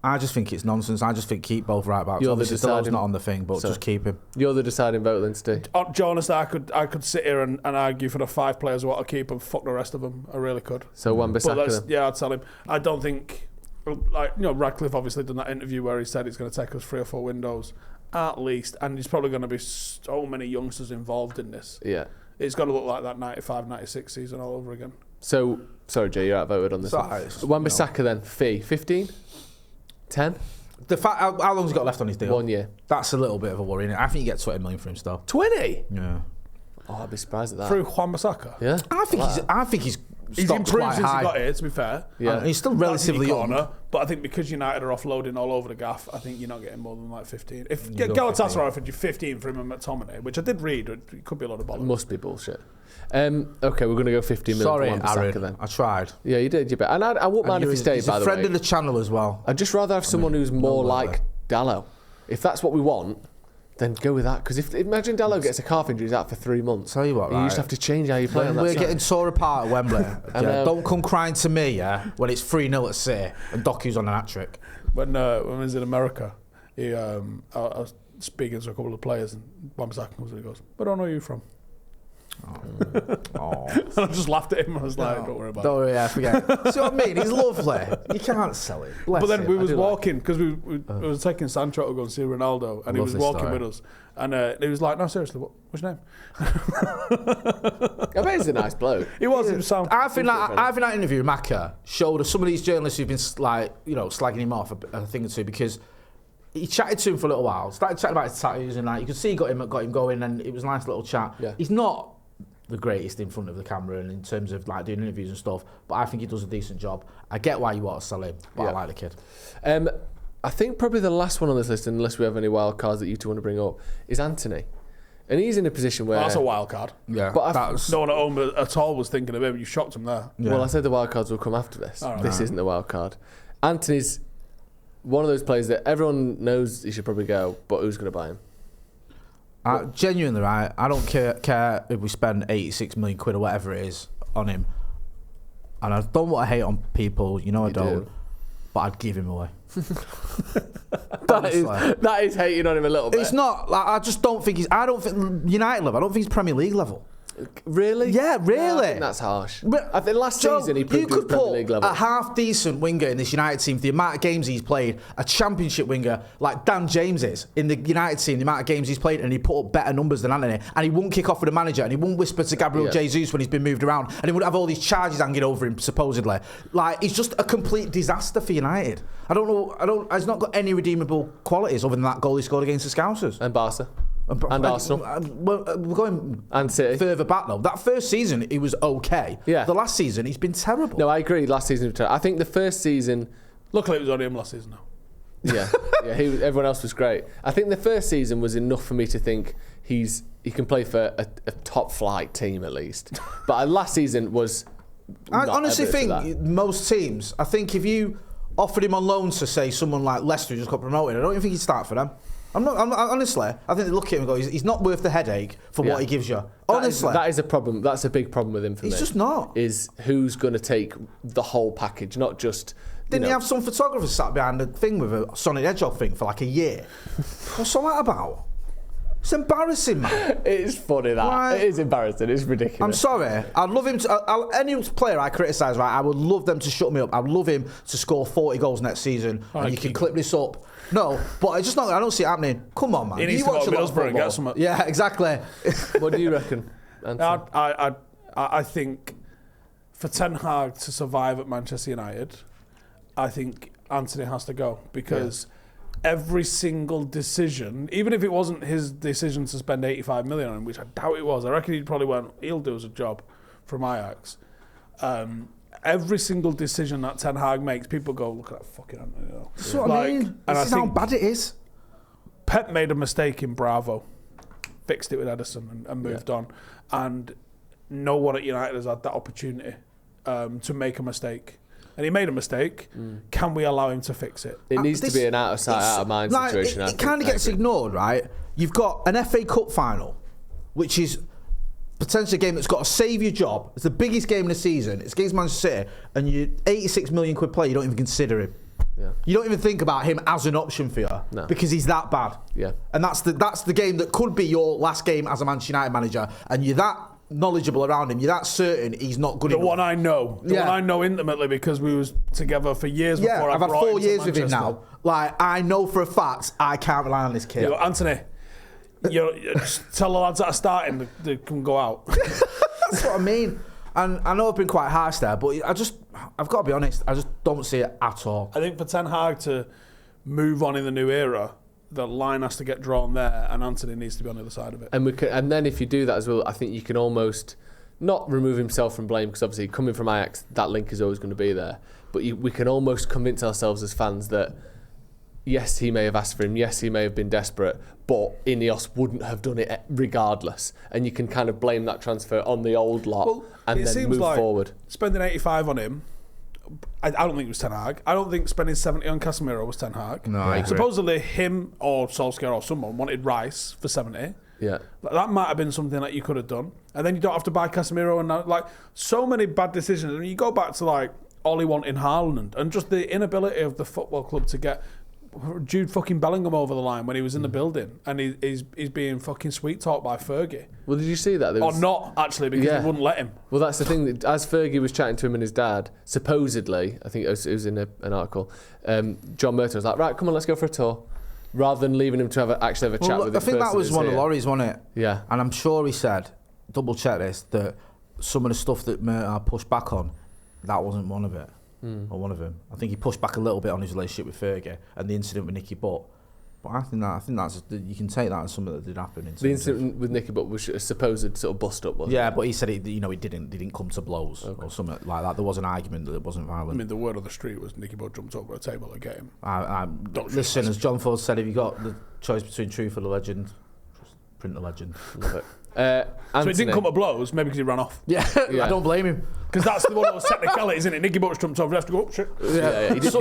I just think it's nonsense. I just think keep both right backs. You're the Obviously, Delor's deciding- not on the thing, but just keep him. You're the deciding vote then, Steve. Jonas, I could sit here and argue for the 5 players who want to keep and fuck the rest of them. I really could. So But Wan-Bissaka then. I'd tell him. I don't think, Ratcliffe obviously done that interview where he said it's going to take us 3 or 4 windows at least, and there's probably going to be so many youngsters involved in this. Yeah. It's got to look like that 95-96 season all over again. So, sorry, Jay, you're outvoted on this one. Wan-Bissaka then, fee, 15? 10? The fact, how long's he got left on his deal? 1 year. That's a little bit of a worry, innit? I think you get 20 million for him still. 20? Yeah. Oh, I'd be surprised at that. Through Wan-Bissaka? Yeah. I think he's He's stock's improved quite since high. he got here, to be fair. Yeah. And he's still relatively young. Corner, but I think because United are offloading all over the gaff, I think you're not getting more than like 15. If You go Galatasaray 15. offered you 15 for him and McTominay, which I did read, it could be a lot of bollocks. Must be bullshit. Okay, we're going to go 15 million Sorry, for Wan-Bissaka Aaron. then. I tried. Yeah, you did, you bet. And I wouldn't mind if he stayed, he's by a the friend way. of the channel as well. I'd just rather have someone who's more like Dallo. If that's what we want, then go with that. Because if imagine Dallo gets a calf injury, he's out for 3 months. Tell you what, You right? just have to change how you play on that We're side. getting tore apart at Wembley. Don't come crying to me, when it's 3-0 at City and Doku's on an hat-trick. When I was in America, I was speaking to a couple of players, and Wan-Bissaka comes in and goes, "Where do I know you from?" Oh. And I just laughed at him. I was like, "Don't worry about it." Don't worry, I forget. See what I mean? He's lovely. You can't sell it. Bless But then him. we I was do walking because we were taking Sancho to go and see Ronaldo, and he love was this walking story. with us, and he was like, "No, seriously, what's your name?" I bet he's a nice bloke. He was. He was sound. I think that interview with Maka showed us some of these journalists who've been slagging him off a thing or two, because he chatted to him for a little while, started chatting about his tattoos, and you could see he got him going, and it was a nice little chat. Yeah. He's not the greatest in front of the camera and in terms of doing interviews and stuff, but I think he does a decent job. I get why you want to sell him, but I like the kid. I think probably the last one on this list, unless we have any wild cards that you two want to bring up, is Anthony. And he's in a position where... That's a wild card. Yeah, But No one at home at all was thinking of him. You shocked him there. Yeah. Well, I said the wild cards will come after this. All right. This isn't the wild card. Anthony's one of those players that everyone knows he should probably go, but who's going to buy him? Genuinely, right? I don't care if we spend 86 million quid or whatever it is on him, and I don't want to hate on people. I don't. do. But I'd give him away. That is hating on him a little bit. It's not. I just don't think he's. I don't think United level. I don't think he's Premier League level. Really? Yeah, really. Yeah, I think that's harsh. But I think last Joe, season he you proved he was could Premier put League level. a half decent winger in this United team for the amount of games he's played, a championship winger like Dan James is in the United team, the amount of games he's played, and he put up better numbers than Anthony, and he wouldn't kick off with the manager, and he wouldn't whisper to Gabriel Jesus when he's been moved around, and he wouldn't have all these charges hanging over him supposedly. He's just a complete disaster for United. I don't know. He's not got any redeemable qualities other than that goal he scored against the Scousers. And Barca. And Arsenal. We're going And City. further back though. That first season he was okay. Yeah. The last season he's been terrible. No, I agree. Last season, I think the first season, Luckily, it was only him last season. Now. everyone else was great. I think the first season was enough for me to think he can play for a top flight team at least. But last season was. I not honestly evidence of think that. most teams. I think if you offered him on loan to say someone like Leicester who just got promoted, I don't even think he'd start for them. Honestly, I think they look at him and go, he's not worth the headache for what he gives you. Honestly. That is a problem. That's a big problem with him for me. He's just not. Is who's going to take the whole package, not just. Didn't he have some photographers sat behind the thing with a Sonic Hedgehog thing for like a year? What's all that about? It's embarrassing, man. It is funny that. Right. It is embarrassing. It's ridiculous. I'm sorry. I'd love him to. Any player I criticise, right? I would love them to shut me up. I'd love him to score 40 goals next season. And you can clip this up. No, but it's just not. I don't see it happening. Come on, man. He needs You to watch go a to lot of Middlesbrough and get football. some. Yeah, exactly. What do you reckon, Anthony? I think for Ten Hag to survive at Manchester United, I think Anthony has to go because every single decision, even if it wasn't his decision to spend 85 million on him, which I doubt it was, I reckon he probably went, he'll do as a job from Ajax. Every single decision that Ten Hag makes, people go, look at that fucking Anthony. That's what I mean. And This is how bad it is. Pep made a mistake in Bravo, fixed it with Edison and moved on. And no one at United has had that opportunity to make a mistake. And he made a mistake. Can we allow him to fix it? It needs to be an out of sight, out of mind situation. It kind of gets ignored, right? You've got an FA Cup final, which is potentially a game that's got to save your job. It's the biggest game of the season. It's against Manchester City, and you 86 million quid player, you don't even consider him. Yeah. You don't even think about him as an option for you because he's that bad. Yeah. And that's the game that could be your last game as a Manchester United manager, and you're that knowledgeable around him. You're that certain he's not good enough. The one I know intimately because we was together for years before I I've had brought 4 him to years with him Manchester. now. I know for a fact I can't rely on this kid. You go, Anthony, Just tell the lads that are starting they can go out. That's what I mean. And I know I've been quite harsh there, but I've got to be honest, I just don't see it at all. I think for Ten Hag to move on in the new era, the line has to get drawn there, and Anthony needs to be on the other side of it. And then if you do that as well, I think you can almost not remove himself from blame, because obviously coming from Ajax, that link is always going to be there. But we can almost convince ourselves as fans that yes, he may have asked for him, yes, he may have been desperate, but Ineos wouldn't have done it regardless. And you can kind of blame that transfer on the old lot and then move forward. Spending 85 on him, I don't think it was Ten Hag. I don't think spending 70 on Casemiro was Ten Hag. No, I agree. Supposedly him or Solskjaer or someone wanted Rice for 70. Yeah, that might have been something that you could have done, and then you don't have to buy Casemiro. And like so many bad decisions. And you go back to like Ollie wanting Haaland, and just the inability of the football club to get Jude fucking Bellingham over the line when he was in the building, and he's being fucking sweet talked by Fergie. Well, did you see that? Or not actually, because he wouldn't let him. Well, that's the thing. That as Fergie was chatting to him and his dad, supposedly, I think it was in an article, John Merton was like, "Right, come on, let's go for a tour," rather than leaving him to actually have a chat with him. I think that was one of Laurie's, wasn't it? Yeah. And I'm sure he said, double check this, that some of the stuff that Merton pushed back on, that wasn't one of it. Or one of them. I think he pushed back a little bit on his relationship with Fergie and the incident with Nicky Butt. But I think that's you can take that as something that did happen. The incident with Nicky Butt was a supposed sort of bust up, wasn't it? Yeah, but he said he didn't come to blows or something like that. There was an argument that it wasn't violent. I mean, the word on the street was Nicky Butt jumped over a table to get him. Listen, as John Ford said, if you got the choice between truth or the legend, just print the legend. Love it. So it didn't come to blows, maybe because he ran off. Yeah. I don't blame him. Because that's the one of those technicalities, isn't it? Nicky Butt jumped over, have to go up, shit. Yeah. He did. So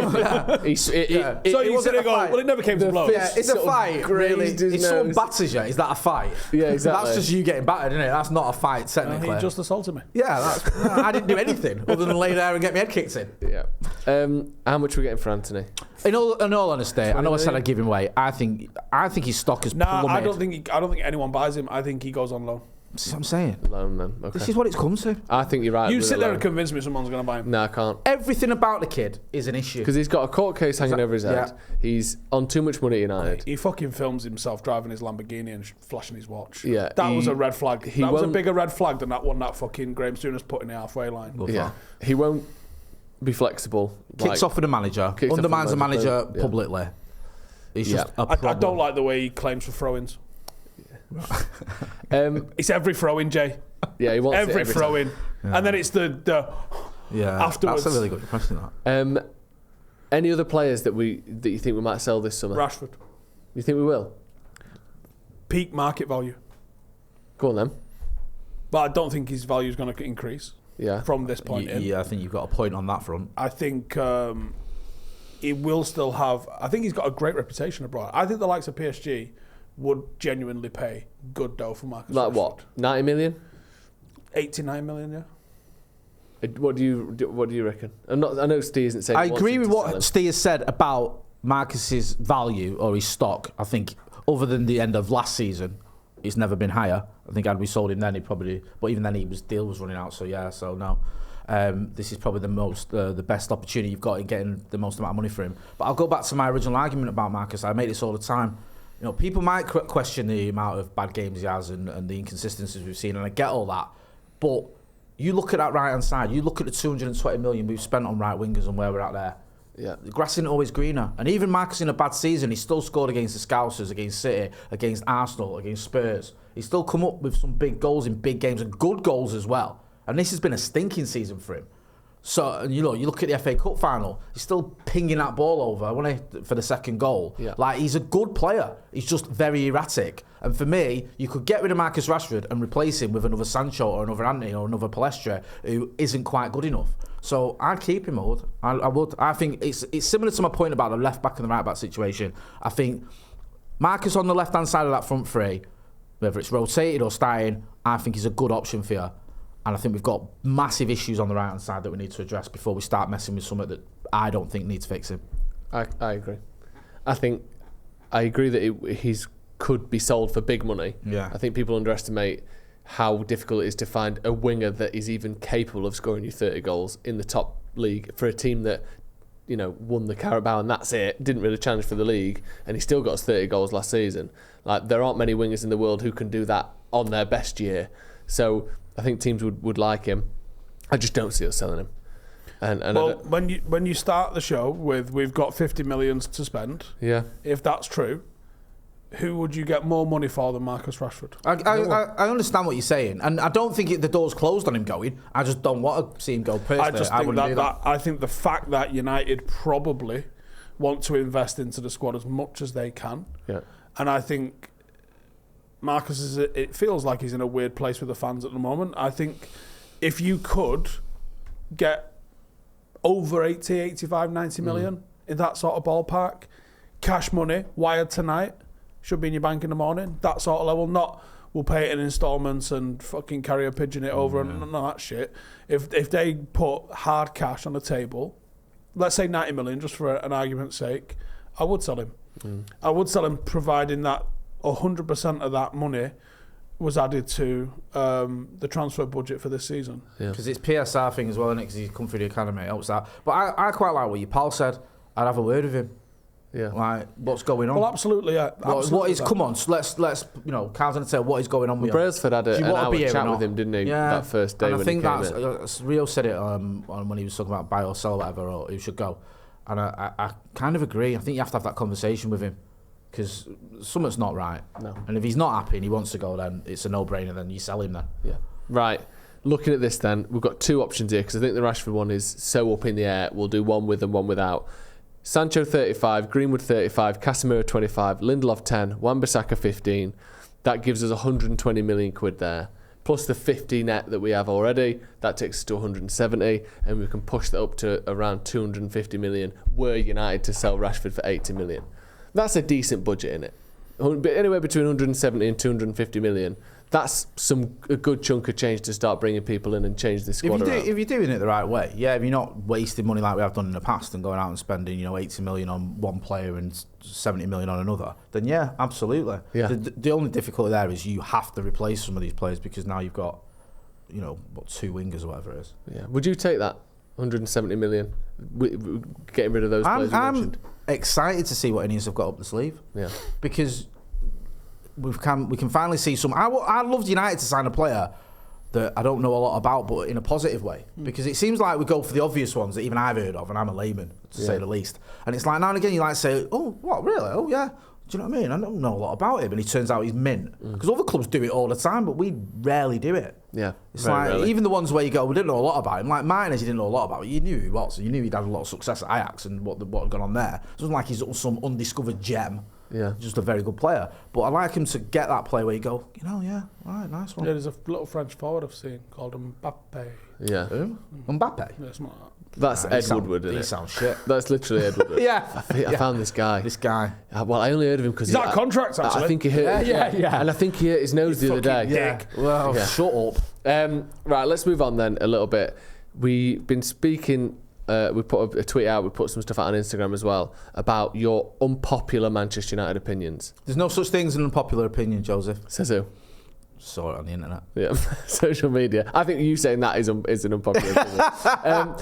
you said well, it never came to blows. Yeah, it's a fight, really. If someone batters you, is that a fight? Yeah, exactly. That's just you getting battered, isn't it? That's not a fight, technically. He just assaulted me. Yeah, I didn't do anything other than lay there and get my head kicked in. Yeah. How much are we getting for Anthony? In all honesty, I know I said I'd give him away. I think his stock has plummeted. I don't think anyone buys him. I think he goes on loan. This is what I'm saying. Loan, man. Okay. This is what it's come to. I think you're right. You sit there and convince me someone's going to buy him. No, I can't. Everything about the kid is an issue. Because he's got a court case hanging over his head. Yeah. He's on too much money at United. He fucking films himself driving his Lamborghini and flashing his watch. Yeah, that was a red flag. That was a bigger red flag than that one that fucking Graham Souness put in the halfway line. Yeah, he won't be flexible. Kicks off with the manager. Undermines the manager publicly. He's just a problem. I don't like the way he claims for throw-ins. It's every throw-in, Jay. Yeah, he wants every throw-in, and then it's the afterwards. That's a really good impression. That. Any other players that you think we might sell this summer? Rashford. You think we will? Peak market value. Go on then. But I don't think his value is going to increase. Yeah. From this point in. Yeah, I think you've got a point on that front. I think he will still have. I think he's got a great reputation abroad. I think the likes of PSG would genuinely pay good dough for Marcus Like Rashford. what? 90 million? 89 million, yeah. What do you reckon? I know Ste isn't saying. I agree with what Ste has said about Marcus's value or his stock. I think other than the end of last season, it's never been higher. I think had we sold him then, he probably. But even then, deal was running out. So yeah, so no. This is probably the best opportunity you've got in getting the most amount of money for him. But I'll go back to my original argument about Marcus. I make this all the time. You know, people might question the amount of bad games he has and the inconsistencies we've seen, and I get all that. But you look at that right-hand side, you look at the 220 million we've spent on right wingers and where we're at there. Yeah. The grass isn't always greener. And even Marcus in a bad season, he still scored against the Scousers, against City, against Arsenal, against Spurs. He's still come up with some big goals in big games and good goals as well. And this has been a stinking season for him. So, and you look at the FA Cup final, he's still pinging that ball over, wasn't he, for the second goal. Yeah. Like, he's a good player. He's just very erratic. And for me, you could get rid of Marcus Rashford and replace him with another Sancho or another Anthony or another Palestra who isn't quite good enough. So I'd keep him, I would. I think it's similar to my point about the left back and the right back situation. I think Marcus on the left-hand side of that front three, whether it's rotated or starting, I think he's a good option for you. And I think we've got massive issues on the right-hand side that we need to address before we start messing with something that I don't think needs fixing. I agree. I agree that he's could be sold for big money. Yeah. I think people underestimate how difficult it is to find a winger that is even capable of scoring you 30 goals in the top league for a team that, won the Carabao and that's it, didn't really challenge for the league, and he still got us 30 goals last season. Like, there aren't many wingers in the world who can do that on their best year. So I think teams would like him. I just don't see us selling him. And when you start the show with we've got 50 million to spend, if that's true, who would you get more money for than Marcus Rashford? I understand what you're saying, and I don't think the door's closed on him going. I just don't want to see him go personally. I just think I think the fact that United probably want to invest into the squad as much as they can, and I think Marcus it feels like he's in a weird place with the fans at the moment. I think if you could get over 80, 85, 90 million in that sort of ballpark, cash money, wired tonight, should be in your bank in the morning, that sort of level. Not we'll pay it in instalments and fucking carrier pigeon it over and none of that shit. If they put hard cash on the table, let's say 90 million, just for an argument's sake, I would sell him. I would sell him, providing that 100% of that money was added to the transfer budget for this season. Because it's PSR thing as well, isn't it? Because he's come through the academy, it helps that. But I quite like what your pal said. I'd have a word with him. Like, what's going on? Well, absolutely, yeah. What is? Come on, let's cards on the table. What is going on with you? Brailsford had an hour chat with him, didn't he? That first day. And I think that's Rio said it when he was talking about buy or sell or whatever, or who should go. And I kind of agree. I think you have to have that conversation with him because something's not right. No. And if he's not happy and he wants to go, then it's a no-brainer. Then you sell him. Then. Yeah. Right. Looking at this, then we've got two options here because I think the Rashford one is so up in the air. We'll do one with and one without. Sancho 35, Greenwood 35, Casemiro 25, Lindelof 10, Wan-Bissaka 15. That gives us 120 million quid there. Plus the 50 net that we have already, that takes us to 170, and we can push that up to around 250 million were United to sell Rashford for 80 million. That's a decent budget, innit? Anywhere between 170 and 250 million. That's a good chunk of change to start bringing people in and change the squad around. If you're doing it the right way, if you're not wasting money like we have done in the past and going out and spending 80 million on one player and 70 million on another, then yeah, absolutely. Yeah. The only difficulty there is you have to replace some of these players because now you've got, two wingers or whatever it is. Yeah. Would you take that 170 million, getting rid of those players you mentioned? I'm excited to see what Ineos have got up the sleeve. Yeah. Because we can finally see some. I'd love United to sign a player that I don't know a lot about, but in a positive way. Because it seems like we go for the obvious ones that even I've heard of, and I'm a layman, to say the least. And it's like now and again you say, oh, what, really? Oh, yeah. Do you know what I mean? I don't know a lot about him, and he turns out he's mint. Because other clubs do it all the time, but we rarely do it. Yeah, it's even the ones where you go, we didn't know a lot about him. Like Martinez, you didn't know a lot about him. You knew who he was. You knew he'd had a lot of success at Ajax and what had gone on there. It wasn't like he's some undiscovered gem. Yeah, just a very good player. But I like him to get that play where you go, all right, nice one. Yeah, there's a little French forward I've seen called Mbappe. Yeah. Who? Mbappe? Yeah, it's not that. That's Ed Woodward, isn't it? He sounds shit. That's literally Ed Woodward. Yeah. I found this guy. Well, I only heard of him because he's out contract, actually. I think he hurt. Yeah. And I think he hurt his nose the other day. Dick. Well, shut up. Right, let's move on then a little bit. We've been speaking. We put a tweet out. We put some stuff out on Instagram as well about your unpopular Manchester United opinions. There's no such thing as an unpopular opinion, Joseph. Says who? Saw it on the internet. Yeah, social media. I think you saying that is an unpopular opinion.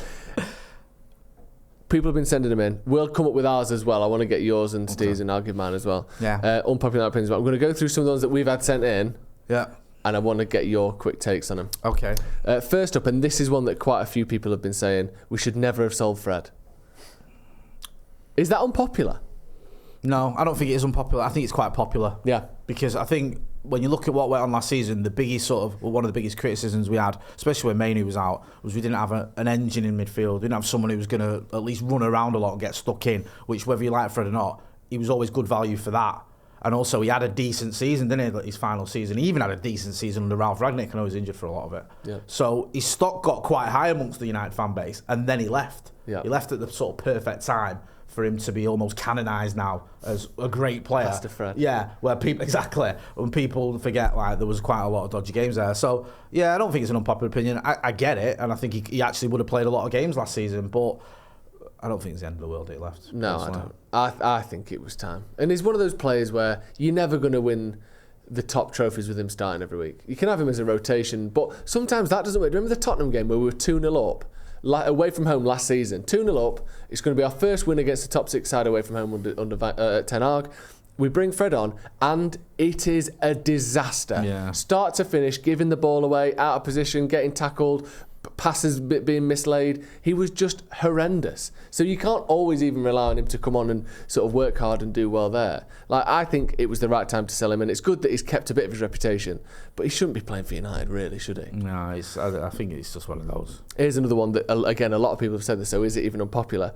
People have been sending them in. We'll come up with ours as well. I want to get yours and Steve's, and I'll give mine as well. Yeah. Unpopular opinions. But I'm going to go through some of the ones that we've had sent in. Yeah. And I want to get your quick takes on them. Okay. First up, and this is one that quite a few people have been saying, we should never have sold Fred. Is that unpopular? No, I don't think it is unpopular. I think it's quite popular. Yeah. Because I think when you look at what went on last season, one of the biggest criticisms we had, especially when Mainoo was out, was we didn't have an engine in midfield. We didn't have someone who was going to at least run around a lot and get stuck in, which whether you like Fred or not, he was always good value for that. And also, he had a decent season, didn't he? His final season. He even had a decent season under Ralph Rangnick, and I was injured for a lot of it. Yeah. So his stock got quite high amongst the United fan base, and then he left. Yeah. He left at the sort of perfect time for him to be almost canonised now as a great player. Pastor Fred. Yeah, where people when people forget there was quite a lot of dodgy games there. So yeah, I don't think it's an unpopular opinion. I get it, and I think he actually would have played a lot of games last season, but I don't think it's the end of the world that he left. No, I don't. I think it was time. And he's one of those players where you're never going to win the top trophies with him starting every week. You can have him as a rotation, but sometimes that doesn't work. Remember the Tottenham game where we were 2-0 up away from home last season. 2-0 up. It's going to be our first win against the top 6 side away from home under Ten Hag. We bring Fred on, and it is a disaster. Yeah. Start to finish, giving the ball away, out of position, getting tackled, passes being mislaid. He was just horrendous. So you can't always even rely on him to come on and sort of work hard and do well there. Like, I think it was the right time to sell him, and it's good that he's kept a bit of his reputation. But he shouldn't be playing for United, really, should he? No, I think it's just one of those. Here's another one that, again, a lot of people have said this, so is it even unpopular?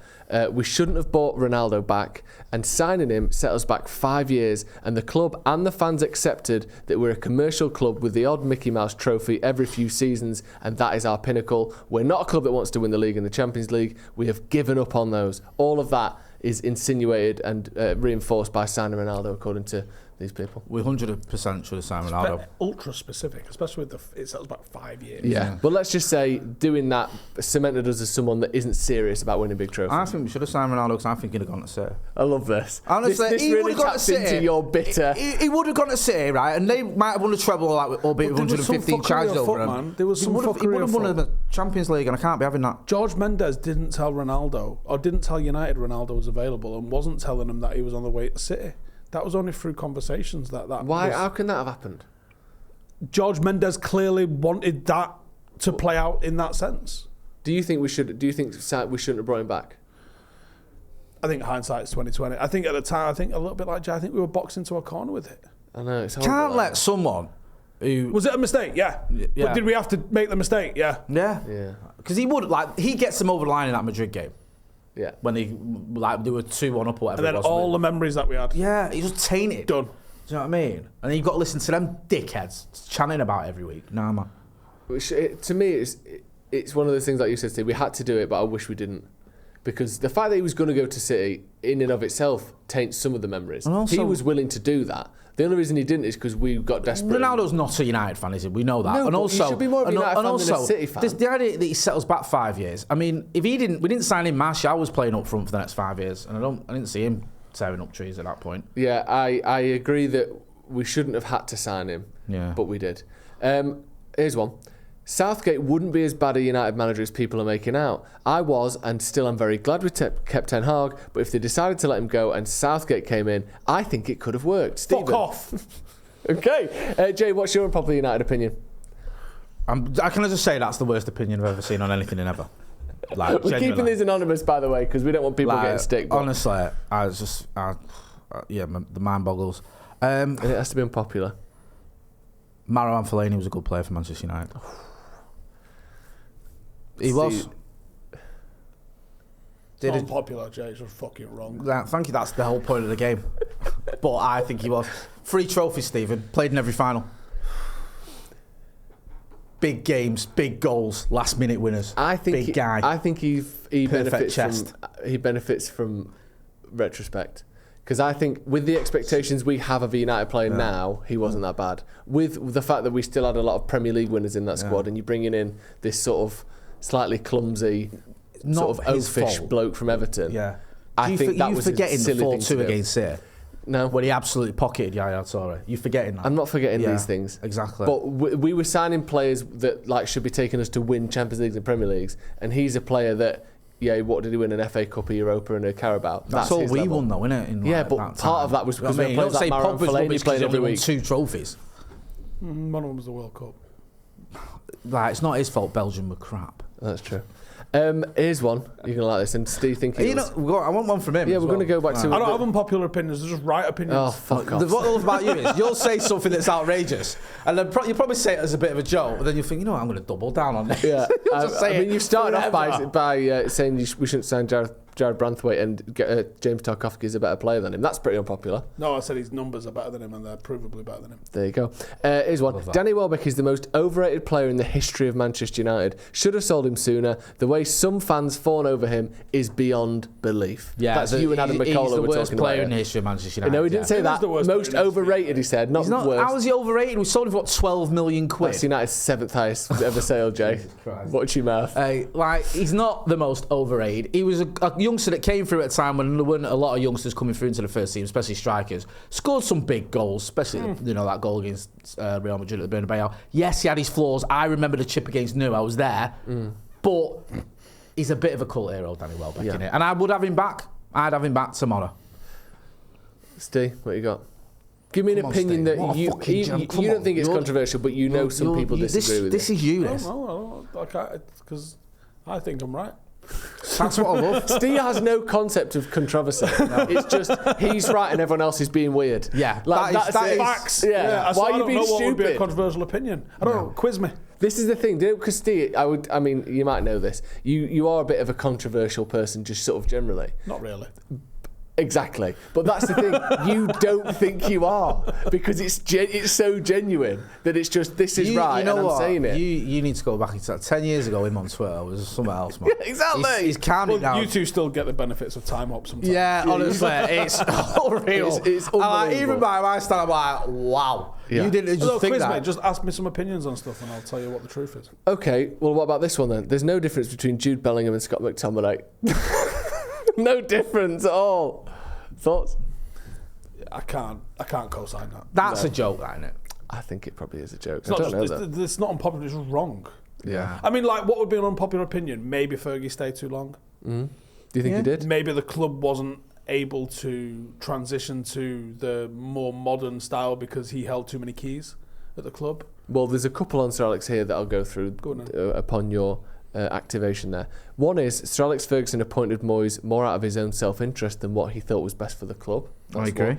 We shouldn't have bought Ronaldo back, and signing him set us back 5 years, and the club and the fans accepted that we're a commercial club with the odd Mickey Mouse trophy every few seasons, and that is our pinnacle. We're not a club that wants to win the league and the Champions League. We have given up on those. All of that is insinuated and reinforced by signing Ronaldo, according to these people. We 100% should have signed Ronaldo. Ultra specific, especially with it was about 5 years. Yeah, but let's just say doing that cemented us as someone that isn't serious about winning big trophies. I think we should have signed Ronaldo because I think he'd have gone to City. I love this. Honestly, this he really would have gone to taps City. into your bitter. He would have gone to City, right? And they might have won a treble, like, albeit with 115 charges over him. Man. There was some He would have won the Champions League, and I can't be having that. George Mendes didn't tell Ronaldo, or didn't tell United Ronaldo was available, and wasn't telling him that he was on the way to City. That was only through conversations that Why? was. How can that have happened? George Mendes clearly wanted that to play out in that sense. Do you think we should? Do you think we shouldn't have brought him back? I think hindsight is 2020. I think at the time, I think a little bit like Jay, I think we were boxed into a corner with it. I know. It's Can't let someone who... Was it a mistake? Yeah. Yeah. But did we have to make the mistake? Yeah. Yeah. Yeah. Because he gets them over the line in that Madrid game. Yeah. When they were 2-1 up or whatever. And then it was, all the memories that we had. Yeah, he was tainted. Done. Do you know what I mean? And then you've got to listen to them dickheads chanting about it every week. Nah, man. To me, it's one of those things like you said, Steve, we had to do it, but I wish we didn't. Because the fact that he was going to go to City, in and of itself, taints some of the memories. And also, he was willing to do that. The only reason he didn't is because we got desperate. Ronaldo's not a United fan, is he? We know that. No, and but also, he should be more of a United fan than a City fan. The idea that he set us back 5 years. I mean, if we didn't sign him, Martial was playing up front for the next 5 years, and I didn't see him tearing up trees at that point. Yeah, I agree that we shouldn't have had to sign him, but we did. Here's one. Southgate wouldn't be as bad a United manager as people are making out. I was, and still am very glad we kept Ten Hag, but if they decided to let him go and Southgate came in, I think it could have worked. Stephen. Fuck off. Okay. Jay, what's your unpopular United opinion? I can just say that's the worst opinion I've ever seen on anything in ever. Like, we're keeping these anonymous, by the way, because we don't want people getting stick. Honestly, the mind boggles. It has to be unpopular. Marouane Fellaini was a good player for Manchester United. He was. It's not unpopular, Jay. It's just fucking wrong. Thank you. That's the whole point of the game. But I think he was. 3 trophies, Stephen. Played in every final. Big games, big goals, last minute winners. Big guy. I think he benefits chest. He benefits from retrospect. Because I think with the expectations we have of a United player now, he wasn't that bad. With the fact that we still had a lot of Premier League winners in that squad, and you're bringing in this sort of slightly clumsy, sort of oafish bloke from Everton. Yeah. I think that was forgetting a silly the thing to 4-2 do. against City. No. When he absolutely pocketed Yaya Toure. You're forgetting that. I'm not forgetting these things. Exactly. But we were signing players that should be taking us to win Champions Leagues and Premier Leagues, and he's a player that, what did he win? An FA Cup, a Europa, and a Carabao. That's all we won, though, isn't it? But part of that was because we played that Marouane Fellaini playing every week. 2 trophies. One of them was the World Cup. Like, it's not his fault Belgium were crap. That's true. Here's one. You're going to like this. And Steve thinking... I want one from him. Yeah, we're going to go back to... I don't have unpopular opinions. They're just right opinions. Oh, fuck off. What I love about you is you'll say something that's outrageous, and then you'll probably say it as a bit of a joke, but then you think, you know what, I'm going to double down on this. Yeah. I mean, you started off by saying we shouldn't sign Jared Branthwaite and James Tarkowski is a better player than him. That's pretty unpopular. No, I said his numbers are better than him and they're provably better than him. There you go. Here's one. Danny Welbeck is the most overrated player in the history of Manchester United. Should have sold him sooner. The way some fans fawn over him is beyond belief. Yeah, that's you and Adam McCullough were talking about. He's the worst player in the history of Manchester United. No, he didn't say that. Most overrated, he said. Not worst. How is he overrated? We sold him for what, 12 million quid? That's United's 7th highest ever sale, Jay. Watch your mouth. He's not the most overrated. He was a youngster that came through at a time when there weren't a lot of youngsters coming through into the first team, especially strikers. Scored some big goals, especially that goal against Real Madrid at the Bernabeu. Yes, he had his flaws. I remember the chip against New. I was there, but He's a bit of a cult hero, Danny Welbeck, Yeah. innit? And I would have him back. I'd have him back tomorrow. Ste, what you got? Give me an Come on, opinion Steve. that What a you fucking gem. Come don't on. think it's You're- controversial, but you know some people disagree with this it. is you, this. No, because I think I'm right. That's what I love. Steve has no concept of controversy. It's just he's right and everyone else is being weird. Yeah, like that is Facts. Yeah. So Why I are you don't being know what would be a stupid? controversial opinion. I don't know. Quiz me. This is the thing, because Steve, I mean, you might know this. You are a bit of a controversial person, just sort of generally. Not really. Exactly, but that's the thing. You don't think you are because it's so genuine that it's just this is right, You know and what? I'm saying it. You need to go back into that. 10 years ago, him on Twitter was somewhere else, man. Exactly. He's calmed it Well, down. you two still get the benefits of time up sometimes. Yeah, honestly, it's unreal. It's And, like, unbelievable. even by my stand, I'm like, wow. Yeah. You didn't just Hello, think quiz that. me. Just ask me some opinions on stuff, and I'll tell you what the truth is. Okay, well, what about this one then? There's no difference between Jude Bellingham and Scott McTominay. No difference at all. Thoughts? I can't co-sign that. That's a joke, that, isn't it? I think it probably is a joke. It's I not don't know just, that. it's not unpopular. It's just wrong. Yeah. I mean, like, what would be an unpopular opinion? Maybe Fergie stayed too long. Do you think he did? Maybe the club wasn't able to transition to the more modern style because he held too many keys at the club. Well, there's a couple on Sir Alex here that I'll go through Go on upon your activation there. One is Sir Alex Ferguson appointed Moyes more out of his own self-interest than what he thought was best for the club. I That's agree. one.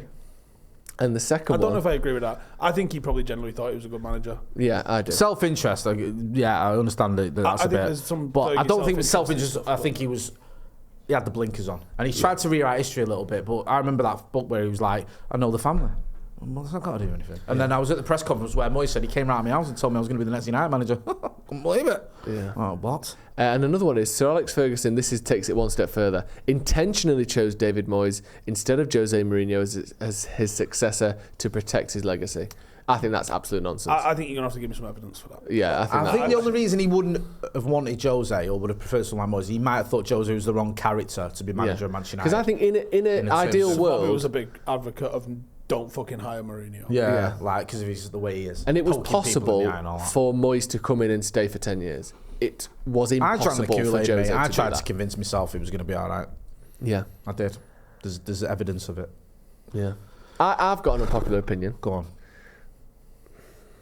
And the second I don't one, know if I agree with that. I think he probably generally thought he was a good manager. yeah, I do. Self-interest, I understand that that's I a think bit. there's some But I Fergie don't think it was self-interest self-interest. and I stuff, think he had the blinkers on. And he tried to rewrite history a little bit, but I remember that book where he was like, I know the family. Well, that's not got to do anything. And then I was at the press conference where Moyes said he came round my house and told me I was going to be the next United manager. Couldn't believe it. Yeah. Oh, what? And another one is Sir Alex Ferguson, takes it one step further, intentionally chose David Moyes instead of Jose Mourinho as his successor to protect his legacy. I think that's absolute nonsense. I think you're going to have to give me some evidence for that. Yeah, I think the only reason he wouldn't have wanted Jose or would have preferred someone like Moyes, he might have thought Jose was the wrong character to be manager of Manchester United. Because I think in an ideal terms- Bobby was world, a big advocate of don't fucking hire Mourinho. Yeah, like because of his the way he is. and it was Poking people in possible the eye and all that. for Moyes to come in and stay for 10 years. It was I drank the impossible for Kool-Aid, Jose mate. I to tried do to that. convince myself it was going to be all right. Yeah, I did. There's evidence of it. yeah. I've got an unpopular opinion. Go on.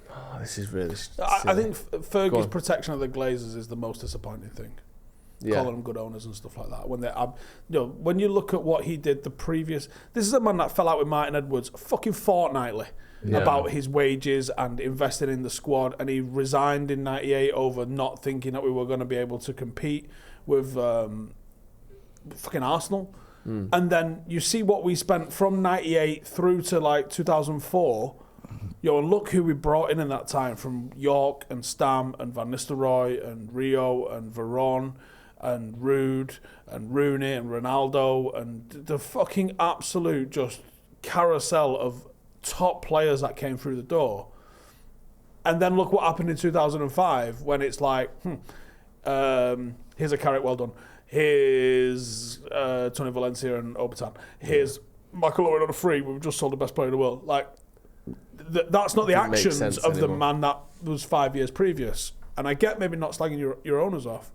Oh, this is really I think Go Fergie's on. protection of the Glazers is the most disappointing thing. yeah. Calling them good owners and stuff like that. When when you look at what he did the previous, this is a man that fell out with Martin Edwards fucking fortnightly about his wages and investing in the squad, and he resigned in '98 over not thinking that we were going to be able to compete with fucking Arsenal. And then you see what we spent from '98 through to like 2004. And look who we brought in that time, from York and Stam and Van Nistelrooy and Rio and Veron and Rude and Rooney and Ronaldo and the fucking absolute just carousel of top players that came through the door. And then look what happened in 2005 when it's like, here's a carrot, well done. Here's Tony Valencia and Obertan. Here's Michael Owen on a free. We've just sold the best player in the world. Like, that's not the Doesn't make actions sense of the anymore. man that was 5 years previous. And I get maybe not slagging your owners off,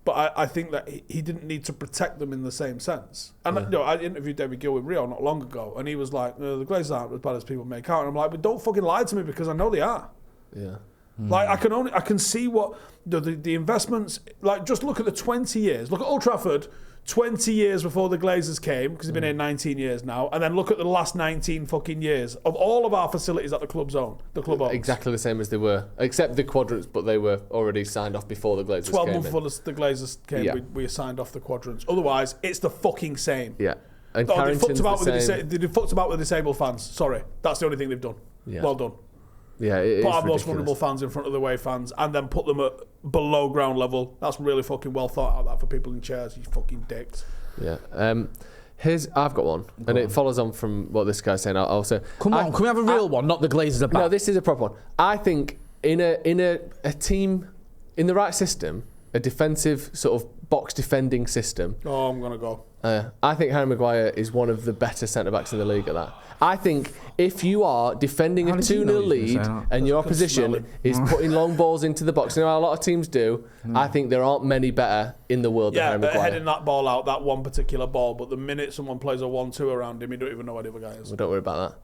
but I think that he didn't need to protect them in the same sense. And I interviewed David Gill with Rio not long ago, and he was like, the Glazers aren't as bad as people make out. And I'm like, but don't fucking lie to me, because I know they are. Yeah. Like, I can see what the investments, like, just look at the 20 years. Look at Old Trafford 20 years before the Glazers came, because they've been here 19 years now, and then look at the last 19 fucking years of all of our facilities that the club owns. Exactly the same as they were, except the quadrants, but they were already signed off before the Glazers 12 came months in. before the Glazers came, Yeah. we signed off the quadrants. Otherwise, it's the fucking same. Yeah. And Oh, they Carrington's fucked about the with same. they fucked about with disabled fans. Sorry, that's the only thing they've done. Yeah. Well done. Yeah, it is Put our most ridiculous. vulnerable fans in front of the away fans, and then put them at below ground level. That's really fucking well thought out. That for people in chairs, you fucking dicks. Yeah. I've got one, and it follows on from what this guy's saying. I'll say, Come on, can we have a real one? Not the Glazers are back. No, this is a proper one. I think in a team in the right system, a defensive sort of box defending system. Oh, I'm gonna go. I think Harry Maguire is one of the better centre backs in the league at that. I think if you are defending a 2-0 lead and your opposition is putting long balls into the box, you know how a lot of teams do, I think there aren't many better in the world than Harry Maguire. Yeah, heading that ball out, that one particular ball, but the minute someone plays a 1-2 around him, you don't even know where the other guy is. Well, don't worry about that.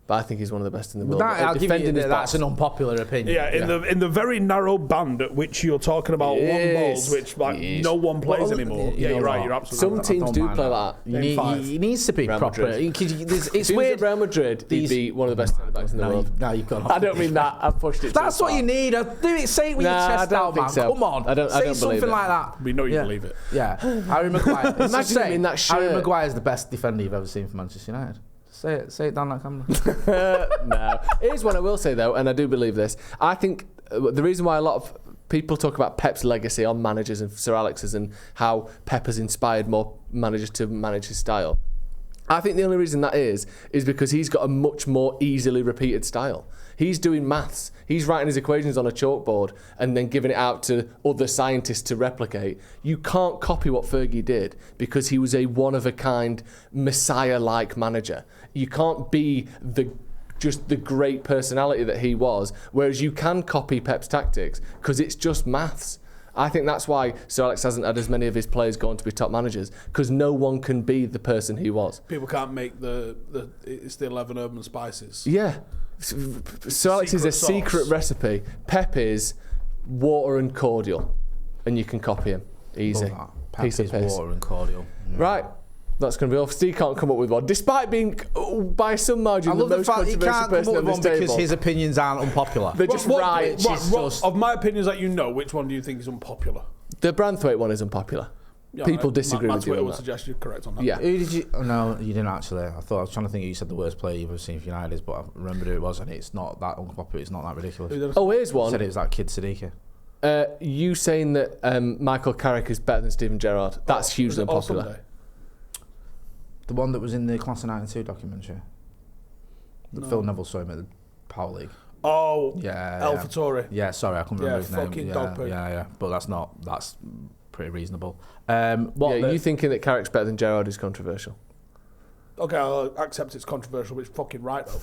But I think he's one of the best in the world. I'll give you that's an unpopular opinion. Yeah, in the very narrow band at which you're talking about long balls, which no one plays anymore. Yeah, you're right. You're absolutely right. Some teams do play like that. He needs to be proper. It's weird. Real Madrid, he'd be one of the best centre backs in the world. No, you've got. I don't mean that. I've pushed it. That's what you need. Say it with your chest out, man. Come on. I don't say something believe it. like that. We know you believe it. Yeah, Harry Maguire. Imagine him in that shirt. Harry Maguire is the best defender you've ever seen for Manchester United. Say it down that camera. No. Here's what I will say though, and I do believe this. I think the reason why a lot of people talk about Pep's legacy on managers and Sir Alex's and how Pep has inspired more managers to manage his style. I think the only reason that is because he's got a much more easily repeated style. He's doing maths. He's writing his equations on a chalkboard and then giving it out to other scientists to replicate. You can't copy what Fergie did because he was a one-of-a-kind, Messiah-like manager. You can't be just the great personality that he was, whereas you can copy Pep's tactics because it's just maths. I think that's why Sir Alex hasn't had as many of his players go on to be top managers, because no one can be the person he was. People can't make it's the 11 urban spices. Yeah. Sir Alex is a secret recipe. Pep is water and cordial, and you can copy him. Easy. Piece of piss. Water and cordial. Yeah. Right. That's going to be all. Steve can't come up with one, despite being, by some margin, the most controversial person on this table. Because his opinions aren't unpopular. They're just right. Of my opinions that you know, which one do you think is unpopular? The Branthwaite one is unpopular. Yeah, people disagree with you on that. I would suggest you're correct on that. Yeah. Who did you? Oh, no, you didn't actually. I was trying to think. You said the worst player you've ever seen for United is, but I remembered who it was, and it's not that unpopular. It's not that ridiculous. Oh, here's one. You said it was that kid Sadiqa. You saying that Michael Carrick is better than Steven Gerrard? That's hugely unpopular. The one that was in the Class of 92 documentary. Phil Neville saw him at the Power League. Oh, yeah. El Fattori. Yeah, sorry, I couldn't remember his name. Fucking dog poo. Yeah. But that's pretty reasonable. You thinking that Carrick's better than Gerrard is controversial? Okay, I'll accept it's controversial, but it's fucking right though.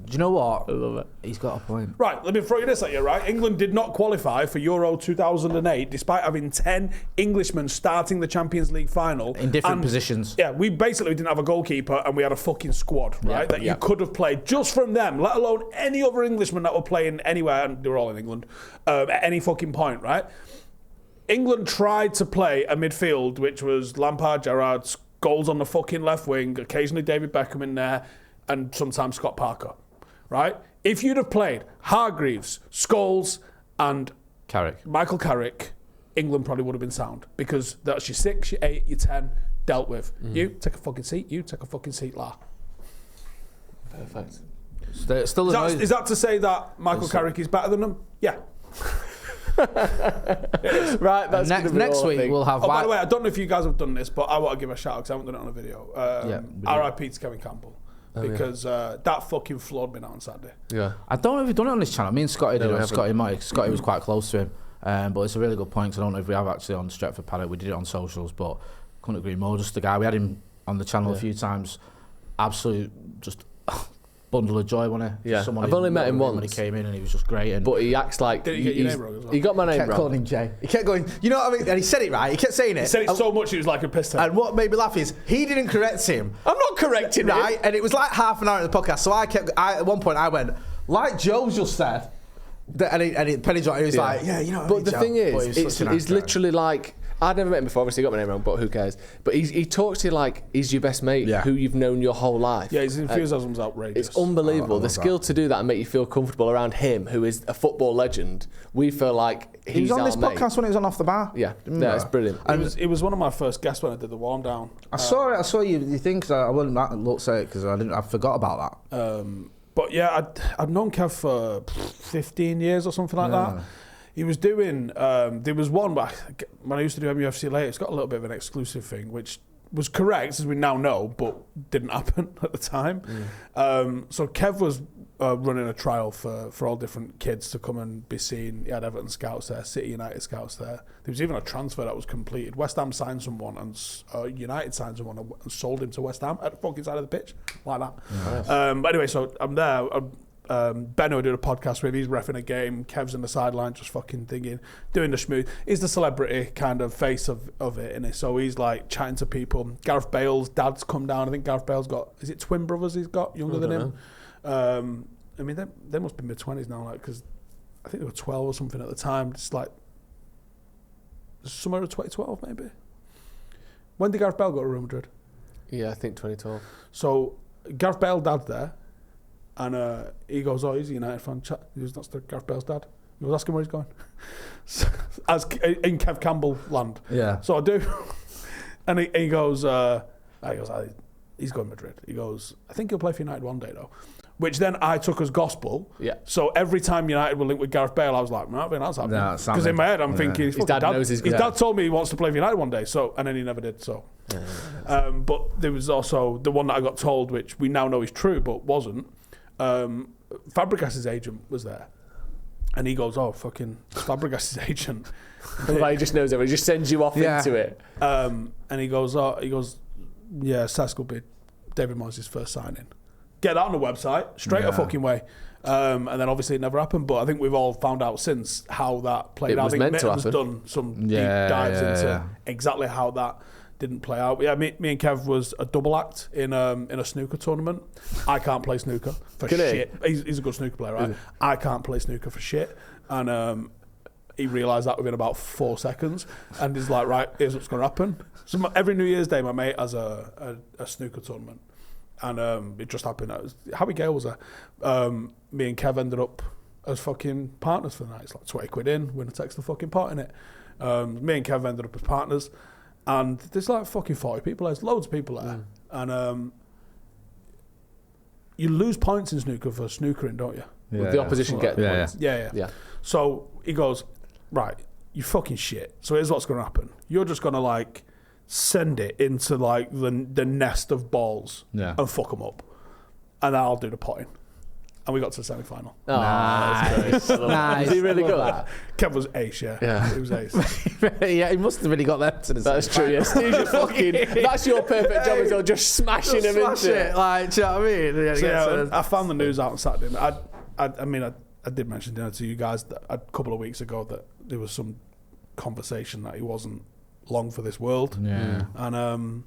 Do you know what? I love it. He's got a point. Right, let me throw you this at you, right? England did not qualify for Euro 2008 despite having 10 Englishmen starting the Champions League final. In different positions. Yeah, we basically didn't have a goalkeeper and we had a fucking squad, right? You could have played just from them, let alone any other Englishmen that were playing anywhere, and they were all in England, at any fucking point, right? England tried to play a midfield which was Lampard, Gerrard, Scholes on the fucking left wing, occasionally David Beckham in there, and sometimes Scott Parker. Right? If you'd have played Hargreaves, Scholes, and Michael Carrick, England probably would have been sound, because that's your 6, your 8, your 10 dealt with. You take a fucking seat. You take a fucking seat, La. Perfect. Is that to say that Michael Carrick is better than them? Yeah. Right. That's next week we'll have. By the way, I don't know if you guys have done this, but I want to give a shout out because I haven't done it on a video. R.I.P. to Kevin Campbell. Because that fucking floored me now on Saturday. Yeah. I don't know if we've done it on this channel. Me and Scotty did it on Scotty Motty. Scotty was quite close to him. But it's a really good point, because I don't know if we have actually on Stretford Paddock. We did it on socials, but couldn't agree more. Just the guy, we had him on the channel a few times. Absolute just bundle of joy, wasn't he? Yeah. I've only met him once. When he came in, and he was just great. But he acts like... Did he get your name wrong as well? He got my name wrong. He kept calling him Jay. He kept going, you know what I mean? And he said it right. He kept saying it. He said it so much, he was like a piss take. And what made me laugh is, he didn't correct him. I'm not correcting him. Right? And it was like half an hour in the podcast, so at one point I went, like Joe just said, and Penny John, he was like, yeah, you know what I mean, But the thing is, it's literally like... I'd never met him before, obviously he got my name wrong, but who cares? But he talks to you like he's your best mate, who you've known your whole life. Yeah, his enthusiasm's outrageous. It's unbelievable. The skill to do that and make you feel comfortable around him, who is a football legend. We feel like he's He was on this mate. podcast when he was on Off the Bar. Yeah, it's brilliant. It was one of my first guests when I did the warm down. I saw you think, because I wouldn't look say it because I forgot about that. But yeah, I'd known Kev for 15 years or something like that. He was doing, there was one, when I used to do MUFC later, it's got a little bit of an exclusive thing, which was correct, as we now know, but didn't happen at the time. So Kev was running a trial for all different kids to come and be seen. He had Everton scouts there, City United scouts there. There was even a transfer that was completed. West Ham signed someone and United signed someone and sold him to West Ham at the fucking side of the pitch, like that. Nice. But anyway, so I'm there. Benno did a podcast with. He's reffing a game. Kev's in the sideline, just fucking thinking, doing the schmooze. He's the celebrity kind of face of it, innit? So he's like chatting to people. Gareth Bale's dad's come down. I think Gareth Bale's got, is it twin brothers he's got, younger than him? I mean, they must be mid-20s now, like, because I think they were 12 or something at the time. Just like somewhere in 2012, maybe. When did Gareth Bale go to Real Madrid? Yeah, I think 2012. So Gareth Bale's dad's there. And he goes, oh, he's a United fan. He goes, that's Gareth Bale's dad. He goes, ask him where he's going. So, as in Kev Campbell land. Yeah. So I do. And he goes, he's going to Madrid. He goes, I think he'll play for United one day, though. Which then I took as gospel. Yeah. So every time United were linked with Gareth Bale, I was like, no, that's happening. Because in my head, I'm thinking, his dad told me he wants to play for United one day. So, and then he never did. So, but there was also the one that I got told, which we now know is true, but wasn't. Fabregas's agent was there, and he goes, "Oh, fucking Fabregas's agent." Like he just knows everything. He just sends you off into it. And he goes, "Yeah, Cesc will be David Moyes' first signing." Get that on the website straight a fucking way. And then obviously it never happened. But I think we've all found out since how that played out. I think Mitten's done some deep dives into exactly how that didn't play out. Yeah, me and Kev was a double act in a snooker tournament. I can't play snooker for shit. He's a good snooker player, right? I can't play snooker for shit. And he realised that within about 4 seconds. And he's like, right, here's what's going to happen. So every New Year's Day, my mate has a snooker tournament. And it just happened. Howie Gale was there. Me and Kev ended up as fucking partners for the night. It's like 20 quid in, winner takes the fucking pot in it. Me and Kev ended up as partners. And there's like fucking 40 people there. There's loads of people there. And you lose points in snooker for snookering, don't you? Yeah, well, the opposition get points. Yeah. So he goes, right, you fucking shit. So here's what's going to happen. You're just going to like send it into like the nest of balls and fuck them up. And I'll do the potting. And we got to the semi-final. Oh, nice. Nice. Was he really good at that? Kev was ace, yeah. He was ace. Yeah, he must have really got them to the That's true, yeah. Steve's fucking... That's your perfect job as well, just smashing him into it. Like, do you know what I mean? So, I found the news out on Saturday. I did mention to you guys that a couple of weeks ago that there was some conversation that he wasn't long for this world. Yeah. And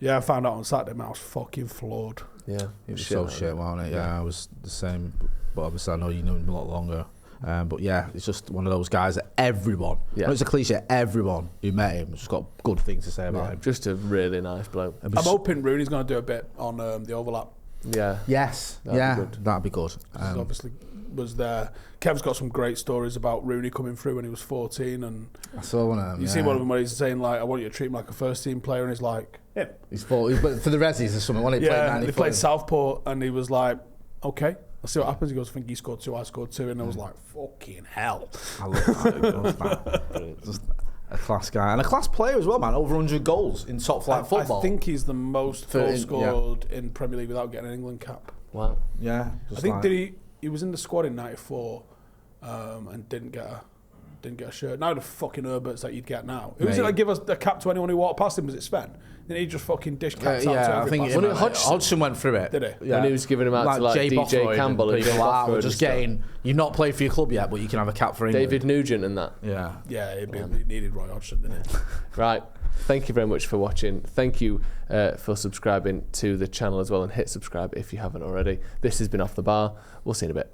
I found out on Saturday, man, I was fucking floored. Yeah, it was so shit, wasn't it? Yeah, I was the same. But obviously, I know you knew him a lot longer. But yeah, it's just one of those guys that everyone, it's a cliche, everyone who met him has just got good things to say about him. Just a really nice bloke. I'm hoping Rooney's going to do a bit on the overlap. Yeah. Yes. That'd be good. Obviously was there. Kev's got some great stories about Rooney coming through when he was 14, and I saw one of them. You see one of them where he's saying like, "I want you to treat him like a first-team player," and he's like, "Yeah." He's for the Rezzies or something. When he played, they played Southport, and he was like, "Okay, let's see what happens." He goes, "I think he scored 2, I scored 2," and I was like, "Fucking hell!" I love that. Just a class guy and a class player as well, man. Over 100 goals in top flight football. I think he's the most goals scored in Premier League without getting an England cap. Wow. Yeah. I think he was in the squad in '94 and didn't get a shirt. Now the fucking Herberts that you'd get now. Who was it that give us a cap to anyone who walked past him? Was it Sven? Then he just fucking dished caps out to every Hodgson went through it. Did he? Yeah. And he was giving them out to like DJ Campbell and people like that. Just getting, you've not played for your club yet, but you can have a cap for England. David Nugent and that. Yeah. Yeah, he needed Roy Hodgson, didn't he? Right. Thank you very much for watching. Thank you for subscribing to the channel as well, and hit subscribe if you haven't already. This has been Off the Bar. We'll see you in a bit.